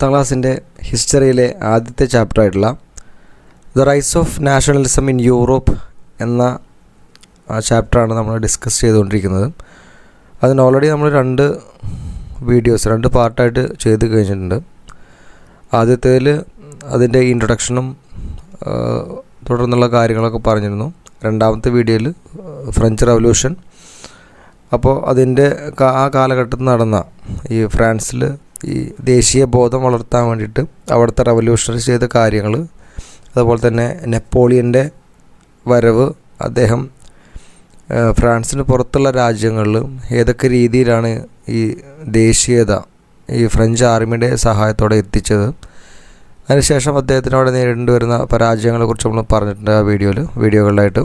10ാം ക്ലാസ്സിൻ്റെ ഹിസ്റ്ററിയിലെ ആദ്യത്തെ ചാപ്റ്റർ ആയിട്ടുള്ള the rise of nationalism in Europe എന്ന ചാപ്റ്ററാണ് നമ്മൾ ഡിസ്കസ് ചെയ്തുകൊണ്ടിരിക്കുന്നത്. അതിന് ഓൾറെഡി നമ്മൾ രണ്ട് പാർട്ടായിട്ട് ചെയ്ത് കഴിഞ്ഞിട്ടുണ്ട്. ആദ്യത്തേതിൽ അതിൻ്റെ ഇൻട്രൊഡക്ഷനും തുടർന്നുള്ള കാര്യങ്ങളൊക്കെ പറഞ്ഞിരുന്നു. രണ്ടാമത്തെ വീഡിയോയിൽ ഫ്രഞ്ച് റവല്യൂഷൻ, അപ്പോൾ അതിൻ്റെ ആ കാലഘട്ടത്തിൽ നടന്ന ഈ ഫ്രാൻസിൽ ഈ ദേശീയ ബോധം വളർത്താൻ വേണ്ടിയിട്ട് അവിടുത്തെ റവല്യൂഷണറി ചെയ്ത കാര്യങ്ങൾ, അതുപോലെ തന്നെ നെപ്പോളിയൻ്റെ വരവ്, അദ്ദേഹം ഫ്രാൻസിന് പുറത്തുള്ള രാജ്യങ്ങളിൽ ഏതൊക്കെ രീതിയിലാണ് ഈ ദേശീയത ഈ ഫ്രഞ്ച് ആർമിയുടെ സഹായത്തോടെ എത്തിച്ചത്, അതിനുശേഷം അദ്ദേഹത്തിന് അവിടെ നേരിടേണ്ടി വരുന്ന പരാജയങ്ങളെക്കുറിച്ച് നമ്മൾ പറഞ്ഞിട്ടുണ്ട് ആ വീഡിയോകളിലായിട്ട്.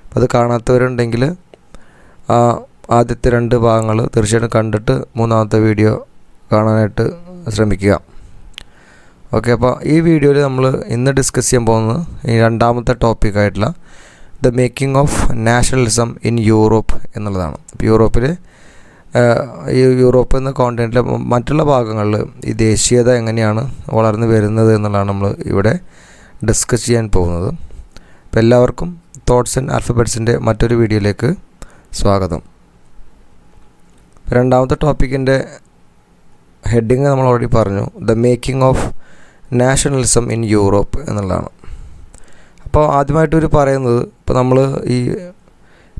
അപ്പോൾ അത് കാണാത്തവരുണ്ടെങ്കിൽ ആദ്യത്തെ 2 ഭാഗങ്ങൾ തീർച്ചയായിട്ടും കണ്ടിട്ട് മൂന്നാമത്തെ വീഡിയോ കാണാനായിട്ട് ശ്രമിക്കുക. ഓക്കെ, അപ്പോൾ ഈ വീഡിയോയിൽ നമ്മൾ ഇന്ന് ഡിസ്കസ് ചെയ്യാൻ പോകുന്നത് ഈ രണ്ടാമത്തെ ടോപ്പിക്കായിട്ടുള്ള the making of nationalism in Europe എന്നുള്ളതാണ്. യൂറോപ്പിൽ ഈ യൂറോപ്പ് എന്ന കോണ്ടിനെൻറ്റിലെ മറ്റുള്ള ഭാഗങ്ങളിൽ ഈ ദേശീയത എങ്ങനെയാണ് വളർന്നു വരുന്നത് എന്നുള്ളതാണ് നമ്മൾ ഇവിടെ ഡിസ്കസ് ചെയ്യാൻ പോകുന്നത്. അപ്പോൾ എല്ലാവർക്കും തോട്ട്സ് ആൻഡ് ആൽഫബറ്റ്സിൻ്റെ മറ്റൊരു വീഡിയോയിലേക്ക് സ്വാഗതം. രണ്ടാമത്തെ ടോപ്പിക്കിൻ്റെ ഹെഡിങ് നമ്മൾ ഓൾറെഡി പറഞ്ഞു, the making of nationalism in Europe എന്നുള്ളതാണ്. അപ്പോൾ ആദ്യമായിട്ട് പറയുന്നത്, ഇപ്പോൾ നമ്മൾ ഈ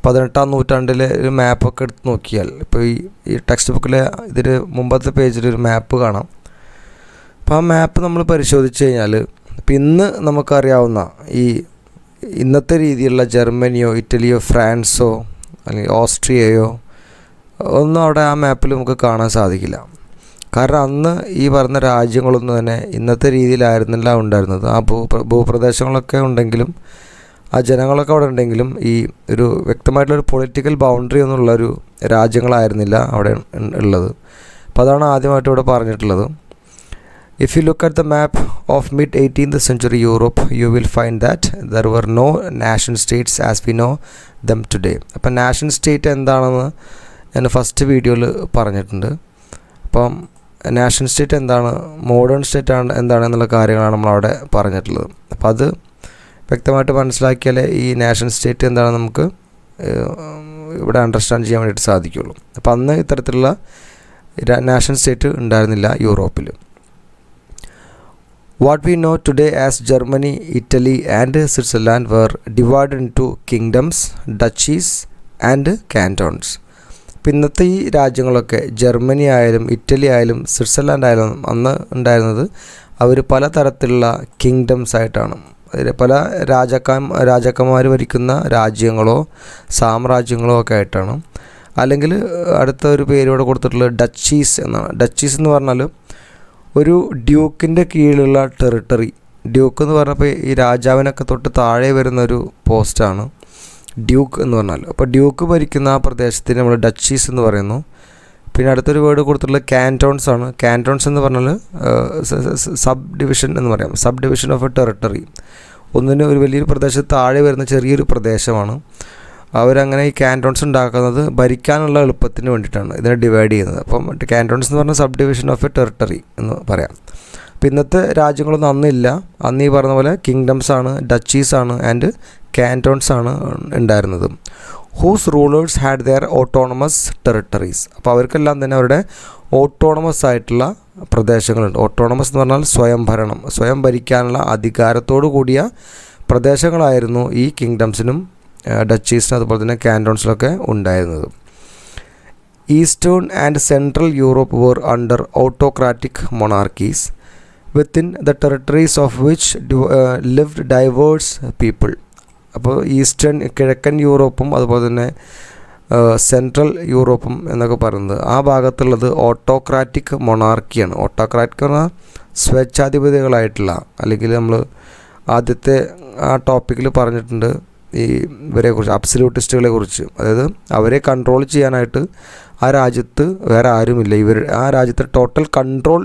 18ാം നൂറ്റാണ്ടിലെ ഒരു മാപ്പൊക്കെ എടുത്ത് നോക്കിയാൽ, ഇപ്പോൾ ഈ ടെക്സ്റ്റ് ബുക്കിലെ ഇതിൽ മുമ്പത്തെ പേജിലൊരു മാപ്പ് കാണാം. അപ്പോൾ ആ മാപ്പ് നമ്മൾ പരിശോധിച്ച് കഴിഞ്ഞാൽ ഇപ്പം ഇന്ന് നമുക്കറിയാവുന്ന ഇന്നത്തെ രീതിയിലുള്ള ജർമ്മനിയോ ഇറ്റലിയോ ഫ്രാൻസോ അല്ലെങ്കിൽ ഓസ്ട്രിയയോ ഒന്നും അവിടെ ആ മാപ്പിൽ നമുക്ക് കാണാൻ സാധിക്കില്ല. കാരണം അന്ന് ഈ പറഞ്ഞ രാജ്യങ്ങളൊന്നും തന്നെ ഇന്നത്തെ രീതിയിലായിരുന്നില്ല ഉണ്ടായിരുന്നത്. ആ ഭൂപ്രദേശങ്ങളൊക്കെ ഉണ്ടെങ്കിലും ആ ജനങ്ങളൊക്കെ അവിടെ ഉണ്ടെങ്കിലും ഈ ഒരു വ്യക്തമായിട്ടുള്ളൊരു പൊളിറ്റിക്കൽ ബൗണ്ടറി ഒന്നുമുള്ളൊരു രാജ്യങ്ങളായിരുന്നില്ല അവിടെ ഉള്ളത്. അപ്പോൾ അതാണ് ആദ്യമായിട്ട് ഇവിടെ പറഞ്ഞിട്ടുള്ളത്. If you look at the map of mid-18th century Europe, you will find that there were no nation states as we know them today. അപ്പോൾ നാഷൻ സ്റ്റേറ്റ് എന്താണെന്ന് ഞാൻ ഫസ്റ്റ് വീഡിയോയിൽ പറഞ്ഞിട്ടുണ്ട്. അപ്പം നാഷൻ സ്റ്റേറ്റ് എന്താണ്, മോഡേൺ സ്റ്റേറ്റ് എന്താണെന്നുള്ള കാര്യങ്ങളാണ് നമ്മളവിടെ പറഞ്ഞിട്ടുള്ളത്. അപ്പോൾ അത് വ്യക്തമായിട്ട് മനസ്സിലാക്കിയാലേ ഈ നാഷൻ സ്റ്റേറ്റ് എന്താണെന്ന് നമുക്ക് ഇവിടെ അണ്ടർസ്റ്റാൻഡ് ചെയ്യാൻ വേണ്ടിയിട്ട് സാധിക്കുകയുള്ളൂ. അപ്പോൾ അന്ന് ഇത്തരത്തിലുള്ള നാഷൻ സ്റ്റേറ്റ് ഉണ്ടായിരുന്നില്ല യൂറോപ്പിൽ. What we know today as Germany, Italy and Switzerland were divided into kingdoms, duchies and cantons. അപ്പോൾ ഇന്നത്തെ ഈ രാജ്യങ്ങളൊക്കെ ജർമ്മനി ആയാലും ഇറ്റലി ആയാലും സ്വിറ്റ്സർലാൻഡ് ആയാലും അന്ന് ഉണ്ടായിരുന്നത് അവർ പലതരത്തിലുള്ള കിങ്ഡംസ് ആയിട്ടാണ്. അതിൽ പല രാജാക്കന്മാർ ഭരിക്കുന്ന രാജ്യങ്ങളോ സാമ്രാജ്യങ്ങളോ ഒക്കെ ആയിട്ടാണ്. അല്ലെങ്കിൽ അടുത്ത ഒരു പേരോടെ കൊടുത്തിട്ടുള്ളത് ഡച്ചീസ് എന്നാണ്. ഡച്ചീസ് എന്ന് പറഞ്ഞാൽ ഒരു ഡ്യൂക്കിൻ്റെ കീഴിലുള്ള ടെറിട്ടറി. ഡ്യൂക്ക് എന്ന് പറഞ്ഞപ്പോൾ ഈ രാജാവിനൊക്കെ തൊട്ട് താഴെ വരുന്നൊരു പോസ്റ്റാണ് ഡ്യൂക്ക് എന്ന് പറഞ്ഞാൽ. അപ്പോൾ ഡ്യൂക്ക് ഭരിക്കുന്ന ആ പ്രദേശത്തിന് നമ്മൾ ഡച്ചീസ് എന്ന് പറയുന്നു. പിന്നെ അടുത്തൊരു വേർഡ് കൊടുത്തിട്ടുള്ളത് കാൻറ്റോൺസ് ആണ്. കാൻറ്റോൺസ് എന്ന് പറഞ്ഞാൽ സബ് ഡിവിഷൻ എന്ന് പറയാം. Sub division of A territory. ഒന്നിന് ഒരു വലിയൊരു പ്രദേശത്ത് താഴെ വരുന്ന ചെറിയൊരു പ്രദേശമാണ്. അവരങ്ങനെ ഈ കാൻറ്റോൺസ് ഉണ്ടാക്കുന്നത് ഭരിക്കാനുള്ള എളുപ്പത്തിന് വേണ്ടിയിട്ടാണ് ഇതിനെ ഡിവൈഡ് ചെയ്യുന്നത്. അപ്പം കാൻറ്റോൺസ് എന്ന് പറഞ്ഞാൽ sub division of A territory എന്ന് പറയാം. അപ്പോൾ ഇന്നത്തെ രാജ്യങ്ങളൊന്നും അന്നില്ല. അന്ന് ഈ പറഞ്ഞ പോലെ കിങ്ഡംസ് ആണ്, ഡച്ചീസ് ആണ് ആൻഡ് കാൻറ്റോൺസ് ആണ് ഉണ്ടായിരുന്നത്. Whose rulers had their autonomous territories. അപ്പോൾ അവർക്കെല്ലാം തന്നെ അവരുടെ ഓട്ടോണമസ് ആയിട്ടുള്ള പ്രദേശങ്ങളുണ്ട്. ഓട്ടോണമസ് എന്ന് പറഞ്ഞാൽ സ്വയം ഭരിക്കാനുള്ള അധികാരത്തോടു കൂടിയ പ്രദേശങ്ങളായിരുന്നു ഈ കിങ്ഡംസിനും ഡച്ചീസിനും അതുപോലെ തന്നെ കാൻറ്റോൺസിലൊക്കെ ഉണ്ടായിരുന്നത്. Eastern and central Europe were under autocratic monarchies within the territories of which lived diverse people. അപ്പോൾ കിഴക്കൻ യൂറോപ്പും അതുപോലെ തന്നെ സെൻട്രൽ യൂറോപ്പും എന്നൊക്കെ പറയുന്നത് ആ ഭാഗത്തുള്ളത് ഓട്ടോക്രാറ്റിക് മൊണാർക്കിയാണ്. ഓട്ടോക്രാറ്റിക് പറഞ്ഞാൽ സ്വേച്ഛാധിപതികളായിട്ടുള്ള, അല്ലെങ്കിൽ നമ്മൾ ആദ്യത്തെ ആ ടോപ്പിക്കിൽ പറഞ്ഞിട്ടുണ്ട് ഇവരെക്കുറിച്ച്, അബ്സല്യൂട്ടിസ്റ്റുകളെ കുറിച്ച്. അതായത് അവരെ കൺട്രോൾ ചെയ്യാനായിട്ട് ആ രാജ്യത്ത് വേറെ ആരുമില്ല. ആ രാജ്യത്തെ ടോട്ടൽ കൺട്രോൾ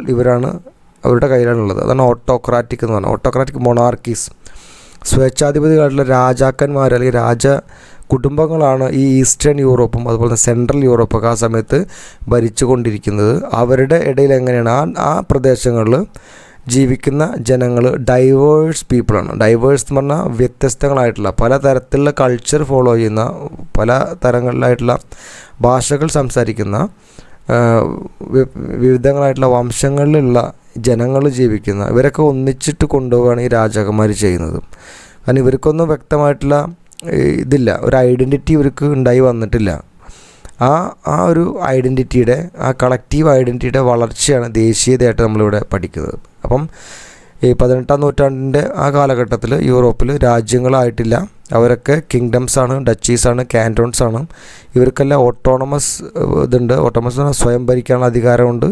അവരുടെ കയ്യിലാണുള്ളത്. അതാണ് ഓട്ടോക്രാറ്റിക് എന്ന് പറഞ്ഞാൽ. ഓട്ടോക്രാറ്റിക് മൊണാർക്കീസ്, സ്വേച്ഛാധിപതികളായിട്ടുള്ള രാജാക്കന്മാർ അല്ലെങ്കിൽ കുടുംബങ്ങളാണ് ഈ ഈസ്റ്റേൺ യൂറോപ്പും അതുപോലെ സെൻട്രൽ യൂറോപ്പൊക്കെ ആ സമയത്ത് ഭരിച്ചു കൊണ്ടിരിക്കുന്നത്. അവരുടെ ഇടയിൽ എങ്ങനെയാണ് ആ പ്രദേശങ്ങളിൽ ജീവിക്കുന്ന ജനങ്ങൾ ഡൈവേഴ്സ് പീപ്പിളാണ്. ഡൈവേഴ്സ് എന്ന് പറഞ്ഞാൽ വ്യത്യസ്തങ്ങളായിട്ടുള്ള പല തരത്തിലുള്ള കൾച്ചർ ഫോളോ ചെയ്യുന്ന, പല തരങ്ങളിലായിട്ടുള്ള ഭാഷകൾ സംസാരിക്കുന്ന, വിവിധങ്ങളായിട്ടുള്ള വംശങ്ങളിലുള്ള ജനങ്ങൾ ജീവിക്കുന്ന, ഇവരൊക്കെ ഒന്നിച്ചിട്ട് കൊണ്ടുപോവുകയാണ് ഈ രാജാക്കന്മാർ ചെയ്യുന്നത്. കാരണം ഇവർക്കൊന്നും വ്യക്തമായിട്ടുള്ള ഇതില്ല, ഒരു ഐഡൻറ്റിറ്റി ഇവർക്ക് ഉണ്ടായി വന്നിട്ടില്ല. ആ ഒരു ഐഡൻറ്റിറ്റിയുടെ, ആ കളക്റ്റീവ് ഐഡൻറ്റിറ്റിയുടെ വളർച്ചയാണ് ദേശീയതയായിട്ട് നമ്മളിവിടെ പഠിക്കുന്നത്. അപ്പം ഈ 18-ാം നൂറ്റാണ്ടിൻ്റെ ആ കാലഘട്ടത്തിൽ യൂറോപ്പിൽ രാജ്യങ്ങളായിട്ടില്ല, അവരൊക്കെ കിങ്ഡംസാണ്, ഡച്ചീസാണ്, കാൻറ്റോൺസാണ്. ഇവർക്കെല്ലാം ഓട്ടോണമസ് ഇതുണ്ട്. ഓട്ടോണമസ് സ്വയം ഭരിക്കാനുള്ള അധികാരമുണ്ട്.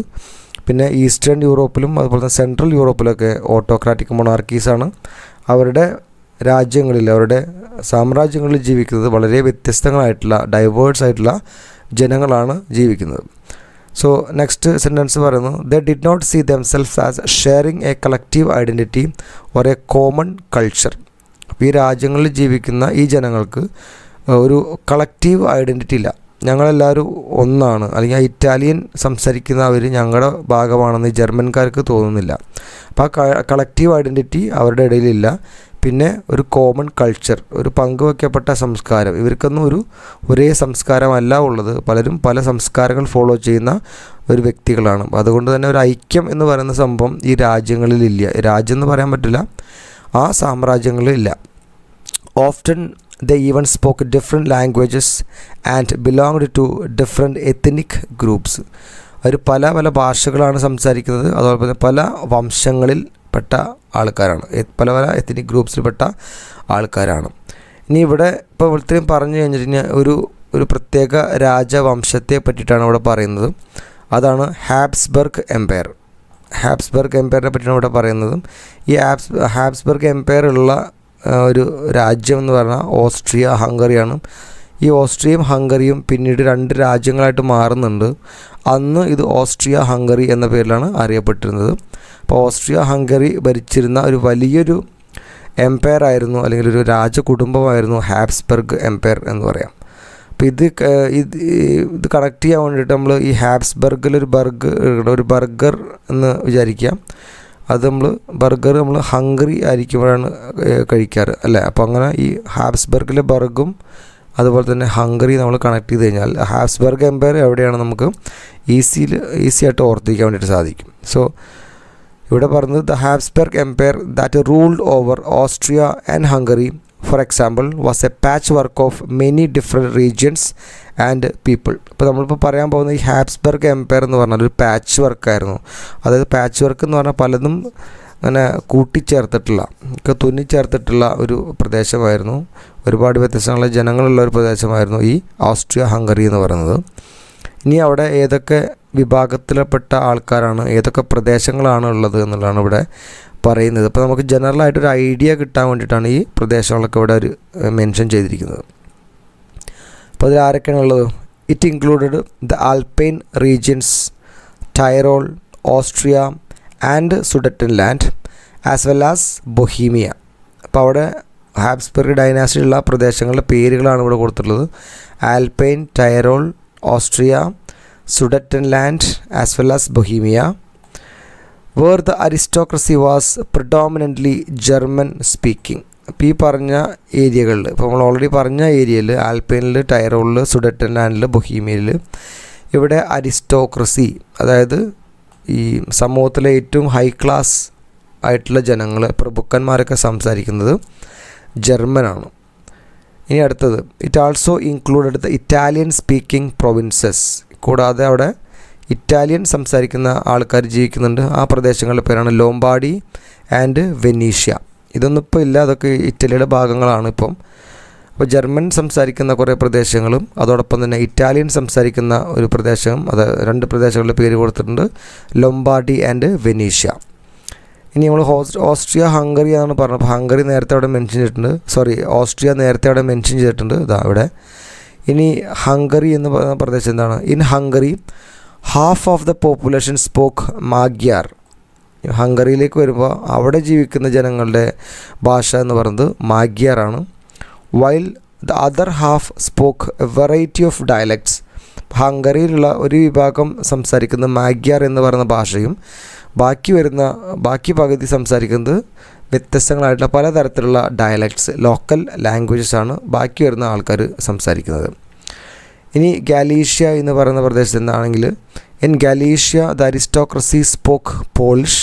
പിന്നെ ഈസ്റ്റേൺ യൂറോപ്പിലും അതുപോലെ തന്നെ സെൻട്രൽ യൂറോപ്പിലൊക്കെ ഓട്ടോക്രാറ്റിക് മൊണാർക്കീസാണ്. അവരുടെ രാജ്യങ്ങളിൽ, അവരുടെ സാമ്രാജ്യങ്ങളിൽ ജീവിക്കുന്നത് വളരെ വ്യത്യസ്തങ്ങളായിട്ടുള്ള ഡൈവേഴ്സ് ആയിട്ടുള്ള ജനങ്ങളാണ് ജീവിക്കുന്നത്. സോ നെക്സ്റ്റ് സെൻറ്റൻസ് പറയുന്നു, they did not see themselves as sharing a collective identity or a common culture. അപ്പോൾ ഈ രാജ്യങ്ങളിൽ ജീവിക്കുന്ന ഈ ജനങ്ങൾക്ക് ഒരു കളക്റ്റീവ് ഐഡൻറ്റിറ്റി ഇല്ല. ഞങ്ങളെല്ലാവരും ഒന്നാണ്, അല്ലെങ്കിൽ ഇറ്റാലിയൻ സംസാരിക്കുന്നവർ ഞങ്ങളുടെ ഭാഗമാണെന്ന് ജർമ്മൻകാർക്ക് തോന്നുന്നില്ല. അപ്പോൾ ആ കളക്റ്റീവ് ഐഡൻറ്റിറ്റി അവരുടെ ഇടയിലില്ല. പിന്നെ ഒരു കോമൺ കൾച്ചർ, ഒരു പങ്കുവയ്ക്കപ്പെട്ട സംസ്കാരം, ഇവർക്കൊന്നും ഒരേ സംസ്കാരമല്ല ഉള്ളത്. പലരും പല സംസ്കാരങ്ങൾ ഫോളോ ചെയ്യുന്ന ഒരു വ്യക്തികളാണ്. അതുകൊണ്ട് തന്നെ ഒരു ഐക്യം എന്ന് പറയുന്ന സംഭവം ഈ രാജ്യങ്ങളിലില്ല. രാജ്യം എന്ന് പറയാൻ പറ്റില്ല, ആ സാമ്രാജ്യങ്ങളിലില്ല. Often they even spoke different languages and belonged to different ethnic groups. അവർ പല പല ഭാഷകളാണ് സംസാരിക്കുന്നത്, അതുപോലെ തന്നെ പല വംശങ്ങളിൽ പെട്ട ആൾക്കാരാണ്, പല പല എത്നിക് ഗ്രൂപ്പ്സിൽപ്പെട്ട ആൾക്കാരാണ്. ഇനി ഇവിടെ ഇപ്പോൾ ഇത്രയും പറഞ്ഞു കഴിഞ്ഞിട്ട് ഒരു പ്രത്യേക രാജവംശത്തെ പറ്റിയിട്ടാണ് ഇവിടെ പറയുന്നത്. അതാണ് ഹാബ്സ്ബർഗ് എംപയർ. ഹാബ്സ്ബർഗ് എംപയറിനെ പറ്റിയാണ് ഇവിടെ പറയുന്നത്. ഈ ഹാബ്സ്ബർഗ് എംപയർ ഉള്ള ഒരു രാജ്യം എന്ന് പറഞ്ഞാൽ ഓസ്ട്രിയ ഹംഗറിയാണ്. ഈ ഓസ്ട്രിയയും ഹംഗറിയും പിന്നീട് 2 രാജ്യങ്ങളായിട്ട് മാറുന്നുണ്ട്. അന്ന് ഇത് ഓസ്ട്രിയ ഹംഗറി എന്ന പേരിലാണ് അറിയപ്പെട്ടിരുന്നത്. അപ്പോൾ ഓസ്ട്രിയ ഹംഗറി ഭരിച്ചിരുന്ന ഒരു വലിയൊരു എംപയർ ആയിരുന്നു, അല്ലെങ്കിൽ ഒരു രാജകുടുംബമായിരുന്നു ഹാബ്സ്ബർഗ് എംപയർ എന്ന് പറയാം. അപ്പോൾ ഇത് കണക്ട് ചെയ്യാൻ വേണ്ടിയിട്ട് നമ്മൾ ഈ ഹാബ്സ്ബർഗിലൊരു ഒരു ബർഗർ എന്ന് വിചാരിക്കുക. അത് ബർഗർ നമ്മൾ ഹംഗറി ആയിരിക്കുമ്പോഴാണ് കഴിക്കാറ് അല്ലേ. അപ്പോൾ അങ്ങനെ ഈ ഹാബ്സ്ബർഗിലെ ബർഗും അതുപോലെ തന്നെ ഹംഗറി നമ്മൾ കണക്ട് ചെയ്ത് കഴിഞ്ഞാൽ ഹാബ്സ്ബർഗ് എംപയർ എവിടെയാണ് നമുക്ക് ഈസി ആയിട്ട് ഓർത്തിരിക്കാൻ വേണ്ടിയിട്ട് സാധിക്കും. സോ ഇവിടെ പറഞ്ഞത് the Habsburg empire that ruled over Austria and Hungary for example was a patchwork of many different regions and people. ഇപ്പോൾ നമ്മളിപ്പോൾ പറയാൻ പോകുന്ന ഈ ഹാബ്സ്ബർഗ് എംപയർ എന്ന് പറഞ്ഞാൽ ഒരു പാച്ച് വർക്കായിരുന്നു. അതായത് പാച്ച് വർക്ക് എന്ന് പറഞ്ഞാൽ പലതും അങ്ങനെ കൂട്ടിച്ചേർത്തിട്ടുള്ള, തുന്നിച്ചേർത്തിട്ടുള്ള ഒരു പ്രദേശമായിരുന്നു. ഒരുപാട് വ്യത്യസ്തങ്ങളെ ജനങ്ങളുള്ള ഒരു പ്രദേശമായിരുന്നു ഈ ഓസ്ട്രിയ ഹംഗറി എന്ന് പറയുന്നത്. ഇനി അവിടെ ഏതൊക്കെ വിഭാഗത്തിൽപ്പെട്ട ആൾക്കാരാണ്, ഏതൊക്കെ പ്രദേശങ്ങളാണ് ഉള്ളത് എന്നുള്ളതാണ് ഇവിടെ പറയുന്നത്. അപ്പോൾ നമുക്ക് ജനറലായിട്ടൊരു ഐഡിയ കിട്ടാൻ വേണ്ടിയിട്ടാണ് ഈ പ്രദേശങ്ങളൊക്കെ ഇവിടെ ഒരു മെൻഷൻ ചെയ്തിരിക്കുന്നത്. അപ്പോൾ അതിൽ ആരൊക്കെയാണ് ഉള്ളത്? It included the Alpine regions, Tyrol, Austria and Sudetenland as well as Bohemia. അപ്പോൾ അവിടെ ഹാബ്സ്ബർഗ് ഡൈനാസ്റ്റിയിലുള്ള പ്രദേശങ്ങളുടെ പേരുകളാണ് ഇവിടെ കൊടുത്തിട്ടുള്ളത്. Alpine, Tyrol, Austria, Sudetenland as well as Bohemia. Where the aristocracy was predominantly German speaking. അപ്പോൾ ഈ പറഞ്ഞ ഏരിയകളിൽ, ഇപ്പോൾ നമ്മൾ ഓൾറെഡി പറഞ്ഞ ഏരിയയിൽ ആൽപൈനിൽ, ടൈറോളിൽ, സുഡറ്റൻലാൻഡിൽ, ബൊഹീമിയയിൽ ഇവിടെ അരിസ്റ്റോക്രസി, അതായത് ഈ സമൂഹത്തിലെ ഏറ്റവും ഹൈ ക്ലാസ് ആയിട്ടുള്ള ജനങ്ങൾ, പ്രഭുക്കന്മാരൊക്കെ സംസാരിക്കുന്നത് ജർമ്മനാണ്. ഇനി അടുത്തത്, it also included the Italian speaking provinces. കൂടാതെ അവിടെ ഇറ്റാലിയൻ സംസാരിക്കുന്ന ആൾക്കാർ ജീവിക്കുന്നുണ്ട്. ആ പ്രദേശങ്ങളുടെ പേരാണ് ലോംബാർഡി ആൻഡ് വെനീഷ്യ. ഇതൊന്നും ഇപ്പോൾ ഇല്ല, അതൊക്കെ ഇറ്റലിയുടെ ഭാഗങ്ങളാണ് ഇപ്പം. അപ്പോൾ ജർമ്മൻ സംസാരിക്കുന്ന കുറേ പ്രദേശങ്ങളും അതോടൊപ്പം തന്നെ ഇറ്റാലിയൻ സംസാരിക്കുന്ന ഒരു പ്രദേശവും, അത് 2 പ്രദേശങ്ങളുടെ പേര് കൊടുത്തിട്ടുണ്ട്, ലൊംബാർഡി ആൻഡ് വെനീഷ്യ. ഇനി നമ്മൾ ഓസ്ട്രിയ ഹംഗറി ആണ് പറഞ്ഞത്. അപ്പോൾ ഹംഗറി നേരത്തെ അവിടെ മെൻഷൻ ചെയ്തിട്ടുണ്ട്, ഓസ്ട്രിയ നേരത്തെ അവിടെ മെൻഷൻ ചെയ്തിട്ടുണ്ട്, ഇതാ ഇവിടെ. ഇനി ഹംഗറി എന്ന് പറയുന്ന പ്രദേശം എന്താണ്? In Hungary half of the population spoke Magyar. ഹംഗറിയിലേക്ക് വരുമ്പോൾ അവിടെ ജീവിക്കുന്ന ജനങ്ങളുടെ ഭാഷ എന്ന് പറയുന്നത് മാഗ്യാറാണ്. While the other half spoke a variety of dialects. ഹംഗറിയിലുള്ള ഒരു വിഭാഗം സംസാരിക്കുന്ന മാഗ്യാർ എന്ന് പറയുന്ന ഭാഷയും ബാക്കി പകുതി സംസാരിക്കുന്നത് വ്യത്യസ്തങ്ങളായിട്ടുള്ള പലതരത്തിലുള്ള ഡയലക്ട്സ്, ലോക്കൽ ലാംഗ്വേജസ് ആണ് ബാക്കി വരുന്ന ആൾക്കാർ സംസാരിക്കുന്നത്. ഇനി ഗാലീഷ്യ എന്ന് പറയുന്ന പ്രദേശത്ത് എന്താണെങ്കിൽ, in Galicia the aristocracy spoke Polish.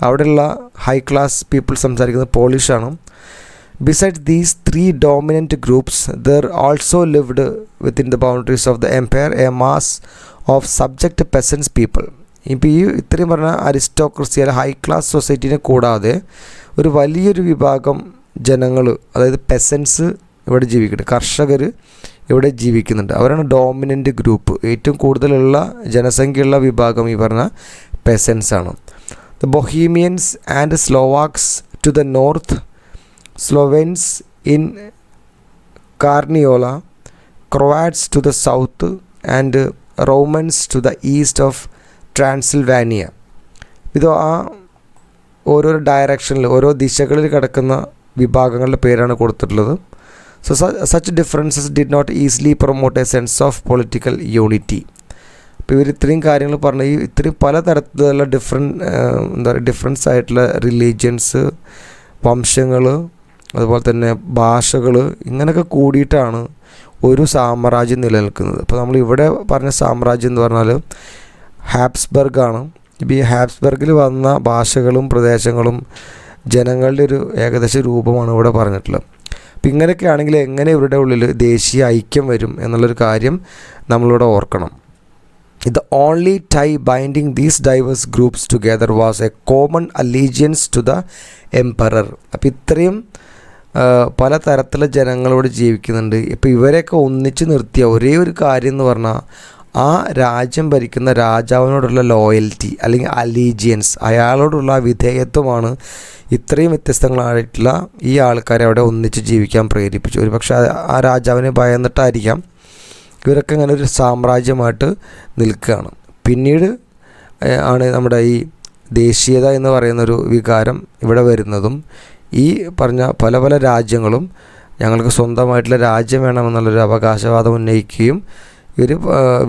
അവിടെയുള്ള ഹൈ ക്ലാസ് പീപ്പിൾ സംസാരിക്കുന്നത് പോളിഷാണ്. Besides these three dominant groups, there also lived within the boundaries of the empire a mass of subject peasants people. ഇപ്പോൾ ഈ ഇത്രയും പറഞ്ഞ അരിസ്റ്റോക്രസി അല്ല ഹൈ ക്ലാസ് സൊസൈറ്റീനെ കൂടാതെ ഒരു വലിയൊരു വിഭാഗം ജനങ്ങൾ, അതായത് പെസൻസ് ഇവിടെ ജീവിക്കുന്നുണ്ട്, കർഷകർ ഇവിടെ ജീവിക്കുന്നുണ്ട്. അവരാണ് ഡോമിനൻ്റ് ഗ്രൂപ്പ്. ഏറ്റവും കൂടുതലുള്ള ജനസംഖ്യയുള്ള വിഭാഗം ഈ പറഞ്ഞ പെസൻസാണ്. The Bohemians and Slovaks to the north, Slovenes in Carniola, Croats to the south, and Romans to the east of Transylvania. ഇത് ഓരോ ഡയറക്ഷനിൽ ഓരോ ദിശകളിൽ കിടക്കുന്ന വിഭാഗങ്ങളുടെ പേരാണ് കൊടുത്തിട്ടുള്ളത്. So such differences did not easily promote a sense of political unity. അപ്പോൾ ഇവർ ഇത്രയും കാര്യങ്ങൾ പറഞ്ഞ ഇത്രയും പലതരത്തിലുള്ള ഡിഫറൻസ് ആയിട്ടുള്ള റിലീജിയൻസ്, വംശങ്ങൾ, അതുപോലെ തന്നെ ഭാഷകൾ, ഇങ്ങനെയൊക്കെ കൂടിയിട്ടാണ് ഒരു സാമ്രാജ്യം നിലനിൽക്കുന്നത്. അപ്പോൾ നമ്മൾ ഇവിടെ പറഞ്ഞ സാമ്രാജ്യം എന്ന് പറഞ്ഞാൽ ഹാബ്സ്ബർഗാണ്. ഇപ്പോൾ ഈ ഹാബ്സ്ബർഗിൽ വന്ന ഭാഷകളും പ്രദേശങ്ങളും ജനങ്ങളുടെ ഒരു ഏകദേശ രൂപമാണ് ഇവിടെ പറഞ്ഞിട്ടുള്ളത്. അപ്പോൾ ഇങ്ങനെയൊക്കെ ആണെങ്കിൽ എങ്ങനെ ഇവരുടെ ഉള്ളിൽ ദേശീയ ഐക്യം വരും എന്നുള്ളൊരു കാര്യം നമ്മളിവിടെ ഓർക്കണം. The only tie binding these diverse groups together was a common allegiance to the emperor. അപ്പോൾ ഇത്രയും പല തരത്തിലുള്ള ജനങ്ങളോട് ജീവിക്കുന്നുണ്ട്. ഇപ്പോൾ ഇവരെയൊക്കെ ഒന്നിച്ച് നിർത്തിയ ഒരേ ഒരു കാര്യം എന്ന് പറഞ്ഞാൽ ആ രാജ്യം ഭരിക്കുന്ന രാജാവിനോടുള്ള ലോയൽറ്റി അല്ലെങ്കിൽ അലീജിയൻസ്, അയാളോടുള്ള വിധേയത്വമാണ് ഇത്രയും വ്യത്യസ്തങ്ങളായിട്ടുള്ള ഈ ആൾക്കാരെ അവിടെ ഒന്നിച്ച് ജീവിക്കാൻ പ്രേരിപ്പിച്ചു. ഒരു പക്ഷേ ആ രാജാവിനെ ഭയന്നിട്ടായിരിക്കാം ഇവരൊക്കെ ഇങ്ങനെ ഒരു സാമ്രാജ്യമായിട്ട് നിൽക്കുകയാണ്. പിന്നീട് ആണ് നമ്മുടെ ഈ ദേശീയത എന്ന് പറയുന്നൊരു വികാരം ഇവിടെ വരുന്നതും ഈ പറഞ്ഞ പല പല രാജ്യങ്ങളും ഞങ്ങൾക്ക് സ്വന്തമായിട്ടുള്ള രാജ്യം വേണമെന്നുള്ളൊരു അവകാശവാദം ഉന്നയിക്കുകയും ഇവർ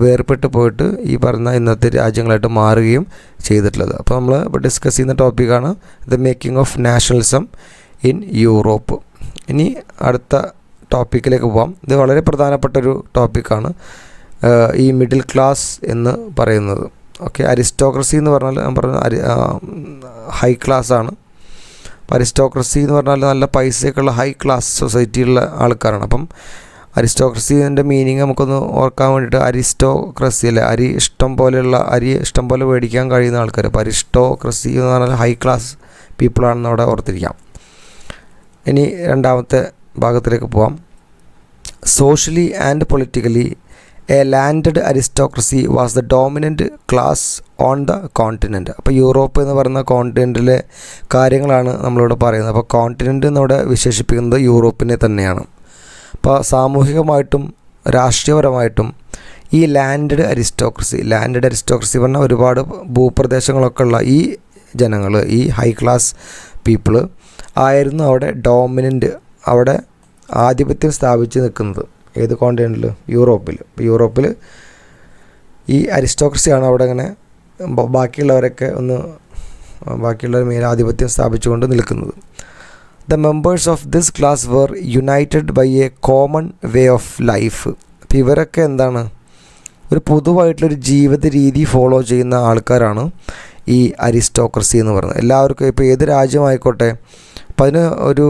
വേർപെട്ട് പോയിട്ട് ഈ പറഞ്ഞ ഇന്നത്തെ രാജ്യങ്ങളായിട്ട് മാറുകയും ചെയ്തിട്ടുള്ളത്. അപ്പോൾ നമ്മൾ ഇപ്പോൾ ഡിസ്കസ് ചെയ്യുന്ന ടോപ്പിക്കാണ് the making of nationalism in Europe. ഇനി അടുത്ത ടോപ്പിക്കിലേക്ക് പോകാം. ഇത് വളരെ പ്രധാനപ്പെട്ടൊരു ടോപ്പിക്കാണ് ഈ മിഡിൽ ക്ലാസ് എന്ന് പറയുന്നത്. ഓക്കെ, അരിസ്റ്റോക്രസി എന്ന് പറഞ്ഞാൽ ഞാൻ പറഞ്ഞ ഹൈ ക്ലാസ് ആണ്. അരിസ്റ്റോക്രസി എന്ന് പറഞ്ഞാൽ നല്ല പൈസയൊക്കെയുള്ള ഹൈ ക്ലാസ് സൊസൈറ്റിയുള്ള ആൾക്കാരാണ്. അപ്പം അരിസ്റ്റോക്രസിൻ്റെ മീനിങ് നമുക്കൊന്ന് ഓർക്കാൻ വേണ്ടിയിട്ട് അരിസ്റ്റോക്രസി അല്ലേ, അരി ഇഷ്ടം പോലെ മേടിക്കാൻ കഴിയുന്ന ആൾക്കാർ. അപ്പോൾ അരിസ്റ്റോക്രസി എന്ന് പറഞ്ഞാൽ ഹൈ ക്ലാസ് പീപ്പിളാണെന്ന് അവിടെ ഓർത്തിരിക്കാം. ഇനി രണ്ടാമത്തെ ഭാഗത്തിലേക്ക് പോവാം. Socially and politically A landed aristocracy was the dominant class on the continent. അപ്പോൾ യൂറോപ്പ് എന്ന് പറയുന്ന കോണ്ടിനെൻറ്റിലെ കാര്യങ്ങളാണ് നമ്മളിവിടെ പറയുന്നത്. അപ്പോൾ കോണ്ടിനെൻറ്റ് എന്നിവിടെ വിശേഷിപ്പിക്കുന്നത് യൂറോപ്പിനെ തന്നെയാണ്. അപ്പോൾ സാമൂഹികമായിട്ടും രാഷ്ട്രീയപരമായിട്ടും ഈ ലാൻഡഡ് അരിസ്റ്റോക്രസി പറഞ്ഞാൽ ഒരുപാട് ഭൂപ്രദേശങ്ങളൊക്കെ ഉള്ള ഈ ജനങ്ങൾ, ഈ ഹൈ ക്ലാസ് പീപ്പിള് ആയിരുന്നു അവിടെ ഡോമിനൻ്റ്, അവിടെ ആധിപത്യം സ്ഥാപിച്ച് നിൽക്കുന്നത്. ഏത് കോണ്ടിനെൻറ്റിൽ? യൂറോപ്പിൽ. ഇപ്പോൾ യൂറോപ്പിൽ ഈ അരിസ്റ്റോക്രസിയാണ് അവിടെ ഇങ്ങനെ ബാക്കിയുള്ളവർ മേലാധിപത്യം സ്ഥാപിച്ചുകൊണ്ട് നിൽക്കുന്നത്. The members of this class were united by a common way of life. അപ്പോൾ ഇവരൊക്കെ എന്താണ്, ഒരു പൊതുവായിട്ടുള്ളൊരു ജീവിത രീതി ഫോളോ ചെയ്യുന്ന ആൾക്കാരാണ് ഈ അരിസ്റ്റോക്രസി എന്ന് പറയുന്നത്. എല്ലാവർക്കും ഇപ്പോൾ ഏത് രാജ്യമായിക്കോട്ടെ, അപ്പോൾ അതിന് ഒരു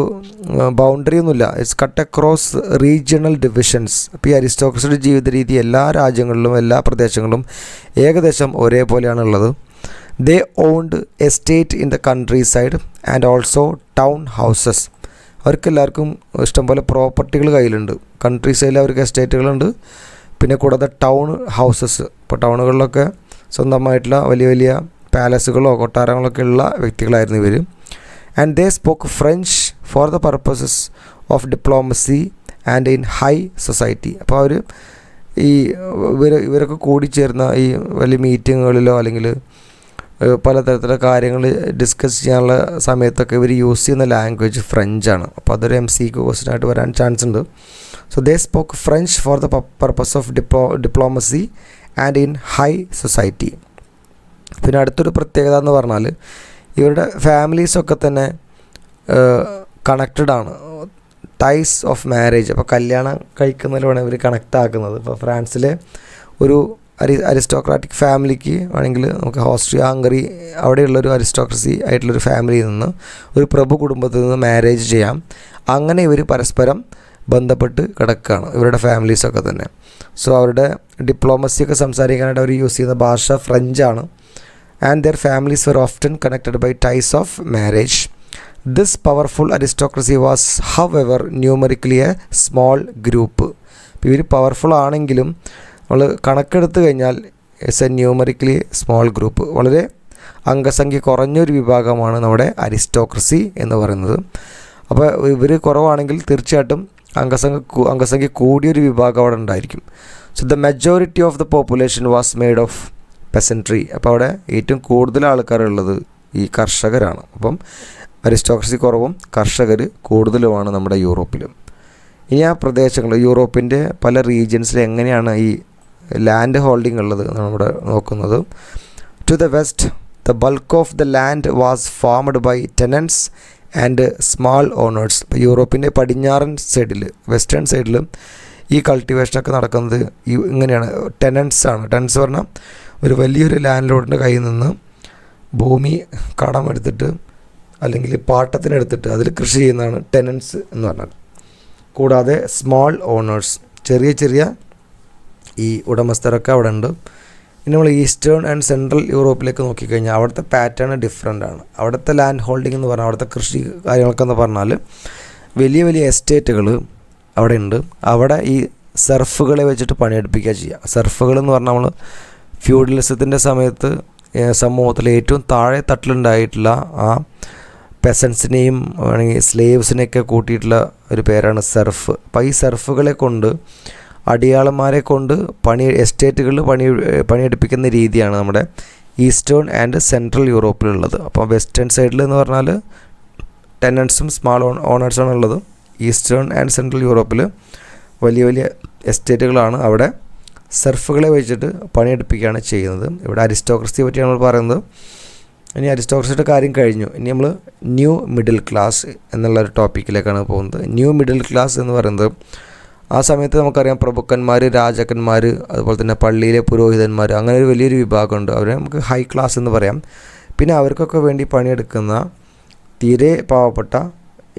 ബൗണ്ടറി ഒന്നുമില്ല. It's cut across regional divisions. അപ്പോൾ ഈ അരിസ്റ്റോക്രസിയുടെ ജീവിത രീതി എല്ലാ രാജ്യങ്ങളിലും എല്ലാ പ്രദേശങ്ങളിലും ഏകദേശം ഒരേപോലെയാണ് ഉള്ളത്. They owned estate in the countryside and also town houses. അവർക്കെല്ലാവർക്കും ഇഷ്ടംപോലെ പ്രോപ്പർട്ടികൾ കയ്യിലുണ്ട്. കൺട്രി സൈഡിൽ അവർക്ക് എസ്റ്റേറ്റുകളുണ്ട്, പിന്നെ കൂടാതെ ടൗൺ ഹൗസസ്. ഇപ്പോൾ ടൗണുകളിലൊക്കെ സ്വന്തമായിട്ടുള്ള വലിയ വലിയ പാലസുകളോ കൊട്ടാരങ്ങളൊക്കെ ഉള്ള വ്യക്തികളായിരുന്നു ഇവർ. And they spoke French for the purposes of diplomacy and in high society. അപ്പോൾ അവർ ഇവരൊക്കെ കൂടിച്ചേർന്ന ഈ വലിയ മീറ്റിങ്ങുകളിലോ അല്ലെങ്കിൽ പലതരത്തിലുള്ള കാര്യങ്ങൾ ഡിസ്കസ് ചെയ്യാനുള്ള സമയത്തൊക്കെ ഇവർ യൂസ് ചെയ്യുന്ന ലാംഗ്വേജ് ഫ്രഞ്ചാണ്. അപ്പോൾ അതൊരു MCQ ക്വസ്റ്റ്യനായിട്ട് വരാൻ ചാൻസ് ഉണ്ട്. So they spoke French for the purpose of diplomacy and in high society. പിന്നെ അടുത്തൊരു പ്രത്യേകത എന്ന് പറഞ്ഞാൽ ഇവരുടെ ഫാമിലീസൊക്കെ തന്നെ കണക്റ്റഡ് ആണ്. ടൈസ് ഓഫ് മാരേജ്, അപ്പോൾ കല്യാണം കഴിക്കുന്നതിലാണ് ഇവർ കണക്റ്റ് ആക്കുന്നത്. ഇപ്പോൾ ഫ്രാൻസിലെ ഒരു അരിസ്റ്റോക്രാറ്റിക് ഫാമിലിക്ക് വേണമെങ്കിൽ നമുക്ക് ഓസ്ട്രിയ, ഹംഗറി അവിടെയുള്ളൊരു അരിസ്റ്റോക്രസി ആയിട്ടുള്ളൊരു ഫാമിലിയിൽ നിന്ന് ഒരു പ്രഭു കുടുംബത്തിൽ നിന്ന് മാരേജ് ചെയ്യാം. അങ്ങനെ ഇവർ പരസ്പരം ബന്ധപ്പെട്ട് കിടക്കുകയാണ് ഇവരുടെ ഫാമിലീസൊക്കെ തന്നെ. സോ അവരുടെ ഡിപ്ലോമസിയൊക്കെ സംസാരിക്കാനായിട്ട് അവർ യൂസ് ചെയ്യുന്ന ഭാഷ ഫ്രഞ്ചാണ്. And their families were often connected by ties of marriage. This powerful aristocracy was however numerically a small group. ഇപ്പോൾ ഇവർ പവർഫുൾ ആണെങ്കിലും നമ്മൾ കണക്കെടുത്ത് കഴിഞ്ഞാൽ it's a numerically small group. വളരെ അംഗസംഖ്യ കുറഞ്ഞൊരു വിഭാഗമാണ് നമ്മുടെ അരിസ്റ്റോക്രസി എന്ന് പറയുന്നത്. അപ്പോൾ ഇവർ കുറവാണെങ്കിൽ തീർച്ചയായിട്ടും അംഗസംഖ്യ കൂടിയൊരു വിഭാഗം അവിടെ ഉണ്ടായിരിക്കും. So the majority of the population was made of peasantry. അപ്പോൾ അവിടെ ഏറ്റവും കൂടുതൽ ആൾക്കാരുള്ളത് ഈ കർഷകരാണ്. അപ്പം അരിസ്റ്റോക്രസി കുറവും കർഷകർ കൂടുതലുമാണ് നമ്മുടെ യൂറോപ്പിലും. ഇനി ആ പ്രദേശങ്ങൾ യൂറോപ്പിൻ്റെ പല റീജിയൻസിൽ എങ്ങനെയാണ് ഈ ലാൻഡ് ഹോൾഡിംഗ് ഉള്ളത് നമ്മുടെ നോക്കുന്നത്. To the west the bulk of the land was farmed by tenants and small owners. ഇപ്പോൾ യൂറോപ്പിൻ്റെ പടിഞ്ഞാറൻ സൈഡിൽ, വെസ്റ്റേൺ സൈഡിൽ ഈ കൾട്ടിവേഷനൊക്കെ നടക്കുന്നത് ഇങ്ങനെയാണ്. ടെനൻറ്റ്സ് ആണ്. ടെനൻറ്റ്സ് പറഞ്ഞാൽ ഒരു വലിയൊരു ലാൻഡ് ലോഡിൻ്റെ കയ്യിൽ നിന്ന് ഭൂമി കടമെടുത്തിട്ട് അല്ലെങ്കിൽ പാട്ടത്തിനെടുത്തിട്ട് അതിൽ കൃഷി ചെയ്യുന്നതാണ് ടെനൻറ്റ്സ് എന്ന് പറഞ്ഞാൽ. കൂടാതെ സ്മാൾ ഓണേഴ്സ്, ചെറിയ ചെറിയ ഈ ഉടമസ്ഥരൊക്കെ അവിടെ ഉണ്ട്. ഇനി നമ്മൾ ഈസ്റ്റേൺ ആൻഡ് സെൻട്രൽ യൂറോപ്പിലേക്ക് നോക്കിക്കഴിഞ്ഞാൽ അവിടുത്തെ പാറ്റേൺ ഡിഫറെൻ്റ് ആണ്. അവിടുത്തെ ലാൻഡ് ഹോൾഡിംഗ് എന്ന് പറഞ്ഞാൽ അവിടുത്തെ കൃഷി കാര്യങ്ങളൊക്കെ എന്ന് പറഞ്ഞാൽ വലിയ വലിയ എസ്റ്റേറ്റുകൾ അവിടെ ഉണ്ട്. അവിടെ ഈ സർഫുകളെ വെച്ചിട്ട് പണിയെടുപ്പിക്കുക ചെയ്യുക. സർഫുകൾ എന്ന് പറഞ്ഞാൽ നമ്മൾ ഫ്യൂഡലിസത്തിൻ്റെ സമയത്ത് സമൂഹത്തിൽ ഏറ്റവും താഴെ തട്ടിലുണ്ടായിട്ടുള്ള ആ പെസൻസിനെയും അല്ലെങ്കിൽ സ്ലേവ്സിനെയൊക്കെ കൂട്ടിയിട്ടുള്ള ഒരു പേരാണ് സർഫ്. അപ്പോൾ ഈ സർഫുകളെ കൊണ്ട് അടിയാളന്മാരെ കൊണ്ട് എസ്റ്റേറ്റുകളിൽ പണിയെടുപ്പിക്കുന്ന രീതിയാണ് നമ്മുടെ ഈസ്റ്റേൺ ആൻഡ് സെൻട്രൽ യൂറോപ്പിലുള്ളത്. അപ്പോൾ വെസ്റ്റേൺ സൈഡിൽ എന്ന് പറഞ്ഞാൽ ടെനൻറ്റ്സും സ്മാൾ ഓണേഴ്സാണ് ഉള്ളത്. ഈസ്റ്റേൺ ആൻഡ് സെൻട്രൽ യൂറോപ്പിൽ വലിയ വലിയ എസ്റ്റേറ്റുകളാണ്. അവിടെ സർഫുകളെ വെച്ചിട്ട് പണിയെടുപ്പിക്കുകയാണ് ചെയ്യുന്നത്. ഇവിടെ അരിസ്റ്റോക്രസിയെ പറ്റിയാണ് നമ്മൾ പറയുന്നത്. ഇനി അരിസ്റ്റോക്രസിയുടെ കാര്യം കഴിഞ്ഞു. ഇനി നമ്മൾ ന്യൂ മിഡിൽ ക്ലാസ് എന്നുള്ളൊരു ടോപ്പിക്കിലേക്കാണ് പോകുന്നത്. ന്യൂ മിഡിൽ ക്ലാസ് എന്ന് പറയുന്നത് ആ സമയത്ത് നമുക്കറിയാം പ്രഭുക്കന്മാർ, രാജാക്കന്മാർ, അതുപോലെ തന്നെ പള്ളിയിലെ പുരോഹിതന്മാർ, അങ്ങനെ ഒരു വലിയൊരു വിഭാഗമുണ്ട്. അവരെ നമുക്ക് ഹൈ ക്ലാസ് എന്ന് പറയാം. പിന്നെ അവർക്കൊക്കെ വേണ്ടി പണിയെടുക്കുന്ന തീരെ പാവപ്പെട്ട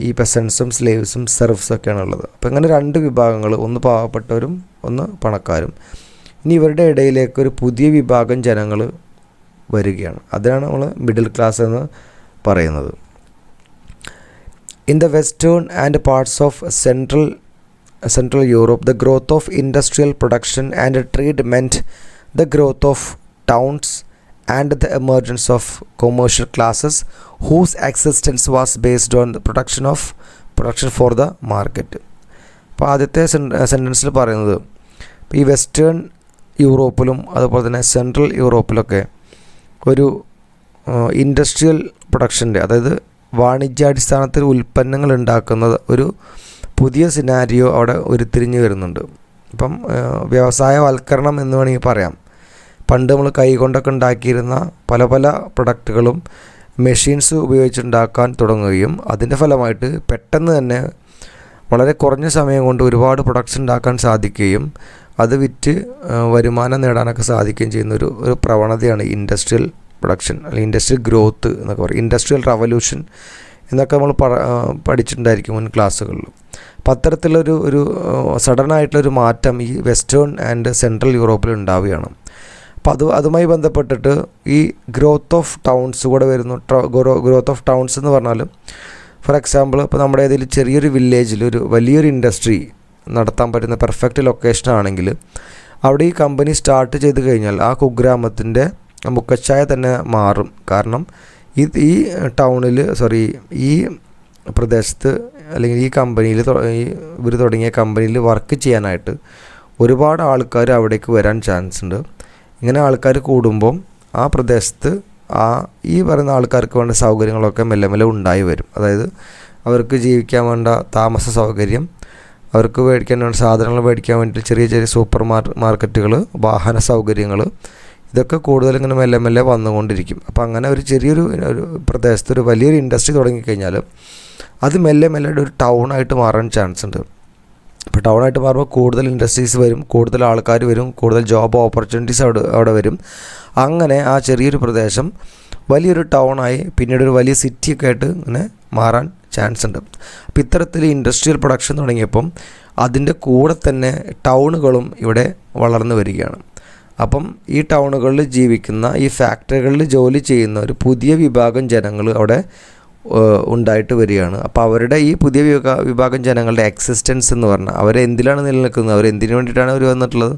ഈ പെസൻസും സ്ലേവ്സും സെർഫ്സൊക്കെയാണ് ഉള്ളത്. അപ്പോൾ ഇങ്ങനെ രണ്ട് വിഭാഗങ്ങൾ, ഒന്ന് പാവപ്പെട്ടവരും ഒന്ന് പണക്കാരും. ഇനി ഇവരുടെ ഇടയിലേക്ക് ഒരു പുതിയ വിഭാഗം ജനങ്ങൾ വരികയാണ്. അതിനാണ് നമ്മൾ മിഡിൽ ക്ലാസ് എന്ന് പറയുന്നത്. In the western and parts of Central Europe, the growth of industrial production and trade meant the growth of towns and the emergence of commercial classes whose existence was based on the production for the market. അപ്പോൾ ആദ്യത്തെ സെൻറ്റൻസിൽ പറയുന്നത് ഈ western യൂറോപ്പിലും അതുപോലെ തന്നെ central യൂറോപ്പിലൊക്കെ ഒരു industrial പ്രൊഡക്ഷൻ്റെ, അതായത് വാണിജ്യാടിസ്ഥാനത്തിൽ ഉൽപ്പന്നങ്ങൾ ഉണ്ടാക്കുന്നത് ഒരു പുതിയ സിനാരിയോ അവിടെ ഉരുത്തിരിഞ്ഞ് വരുന്നുണ്ട്. ഇപ്പം വ്യവസായവൽക്കരണം എന്ന് വേണമെങ്കിൽ പറയാം. പണ്ട് നമ്മൾ കൈകൊണ്ടൊക്കെ ഉണ്ടാക്കിയിരുന്ന പല പല പ്രൊഡക്റ്റുകളും മെഷീൻസ് ഉപയോഗിച്ചുണ്ടാക്കാൻ തുടങ്ങുകയും അതിൻ്റെ ഫലമായിട്ട് പെട്ടെന്ന് തന്നെ വളരെ കുറഞ്ഞ സമയം കൊണ്ട് ഒരുപാട് പ്രൊഡക്ട്സ് ഉണ്ടാക്കാൻ സാധിക്കുകയും അത് വിറ്റ് വരുമാനം നേടാനൊക്കെ സാധിക്കുകയും ചെയ്യുന്ന ഒരു പ്രവണതയാണ് ഇൻഡസ്ട്രിയൽ പ്രൊഡക്ഷൻ അല്ലെങ്കിൽ ഇൻഡസ്ട്രിയൽ ഗ്രോത്ത് എന്നൊക്കെ പറയും. ഇൻഡസ്ട്രിയൽ റവല്യൂഷൻ എന്നൊക്കെ നമ്മൾ പഠിച്ചിട്ടുണ്ടായിരിക്കും മുൻ ക്ലാസ്സുകളിൽ. അപ്പോൾ അത്തരത്തിലൊരു സഡനായിട്ടുള്ളൊരു മാറ്റം ഈ വെസ്റ്റേൺ ആൻഡ് സെൻട്രൽ യൂറോപ്പിൽ ഉണ്ടാവുകയാണ്. അപ്പോൾ അതുമായി ബന്ധപ്പെട്ടിട്ട് ഈ ഗ്രോത്ത് ഓഫ് ടൗൺസ് കൂടെ വരുന്നു. ഗ്രോത്ത് ഓഫ് ടൗൺസ് എന്ന് പറഞ്ഞാൽ ഫോർ എക്സാമ്പിൾ ഇപ്പോൾ നമ്മുടെ ഏതെങ്കിലും ചെറിയൊരു വില്ലേജിൽ ഒരു വലിയൊരു ഇൻഡസ്ട്രി നടത്താൻ പറ്റുന്ന പെർഫെക്റ്റ് ലൊക്കേഷനാണെങ്കിൽ അവിടെ ഈ കമ്പനി സ്റ്റാർട്ട് ചെയ്ത് കഴിഞ്ഞാൽ ആ കുഗ്രാമത്തിൻ്റെ മുഖച്ഛായ തന്നെ മാറും. കാരണം ഈ ടൗണിൽ ഈ പ്രദേശത്ത് അല്ലെങ്കിൽ ഈ കമ്പനിയിൽ ഇവർ തുടങ്ങിയ കമ്പനിയിൽ വർക്ക് ചെയ്യാനായിട്ട് ഒരുപാട് ആൾക്കാർ അവിടേക്ക് വരാൻ ചാൻസ് ഉണ്ട്. ഇങ്ങനെ ആൾക്കാർ കൂടുമ്പം ആ പ്രദേശത്ത് ഈ പറയുന്ന ആൾക്കാർക്ക് വേണ്ട സൗകര്യങ്ങളൊക്കെ മെല്ലെ മെല്ലെ ഉണ്ടായി വരും. അതായത് അവർക്ക് ജീവിക്കാൻ വേണ്ട താമസ സൗകര്യം, അവർക്ക് മേടിക്കാൻ വേണ്ട സാധനങ്ങൾ മേടിക്കാൻ വേണ്ടി ചെറിയ ചെറിയ സൂപ്പർ മാർക്കറ്റുകൾ, വാഹന സൗകര്യങ്ങൾ, ഇതൊക്കെ കൂടുതൽ ഇങ്ങനെ മെല്ലെ മെല്ലെ വന്നുകൊണ്ടിരിക്കും. അപ്പോൾ അങ്ങനെ ഒരു ചെറിയൊരു പ്രദേശത്ത് ഒരു വലിയൊരു ഇൻഡസ്ട്രി തുടങ്ങിക്കഴിഞ്ഞാൽ അത് മെല്ലെ മെല്ലെ ഒരു ടൗണായിട്ട് മാറാൻ ചാൻസ് ഉണ്ട്. അപ്പോൾ ടൗണായിട്ട് മാറുമ്പോൾ കൂടുതൽ ഇൻഡസ്ട്രീസ് വരും, കൂടുതൽ ആൾക്കാർ വരും, കൂടുതൽ ജോബ് ഓപ്പർച്യൂണിറ്റീസ് അവിടെ വരും. അങ്ങനെ ആ ചെറിയൊരു പ്രദേശം വലിയൊരു ടൗണായി പിന്നീട് ഒരു വലിയ സിറ്റിയൊക്കെ ആയിട്ട് ഇങ്ങനെ മാറാൻ ചാൻസ് ഉണ്ട്. അപ്പോൾ ഇത്തരത്തിൽ ഇൻഡസ്ട്രിയൽ പ്രൊഡക്ഷൻ തുടങ്ങിയപ്പം അതിൻ്റെ കൂടെ തന്നെ ടൗണുകളും ഇവിടെ വളർന്നു വരികയാണ്. അപ്പം ഈ ടൗണുകളിൽ ജീവിക്കുന്ന, ഈ ഫാക്ടറികളിൽ ജോലി ചെയ്യുന്ന ഒരു പുതിയ വിഭാഗം ജനങ്ങൾ അവിടെ ഉണ്ടായിട്ട് വരികയാണ്. അപ്പോൾ അവരുടെ ഈ പുതിയ വിഭാഗം ജനങ്ങളുടെ എക്സിസ്റ്റൻസ് എന്ന് പറഞ്ഞാൽ അവരെന്തിലാണ് നിലനിൽക്കുന്നത്, അവരെന്തിനു വേണ്ടിയിട്ടാണ് അവർ വന്നിട്ടുള്ളത്,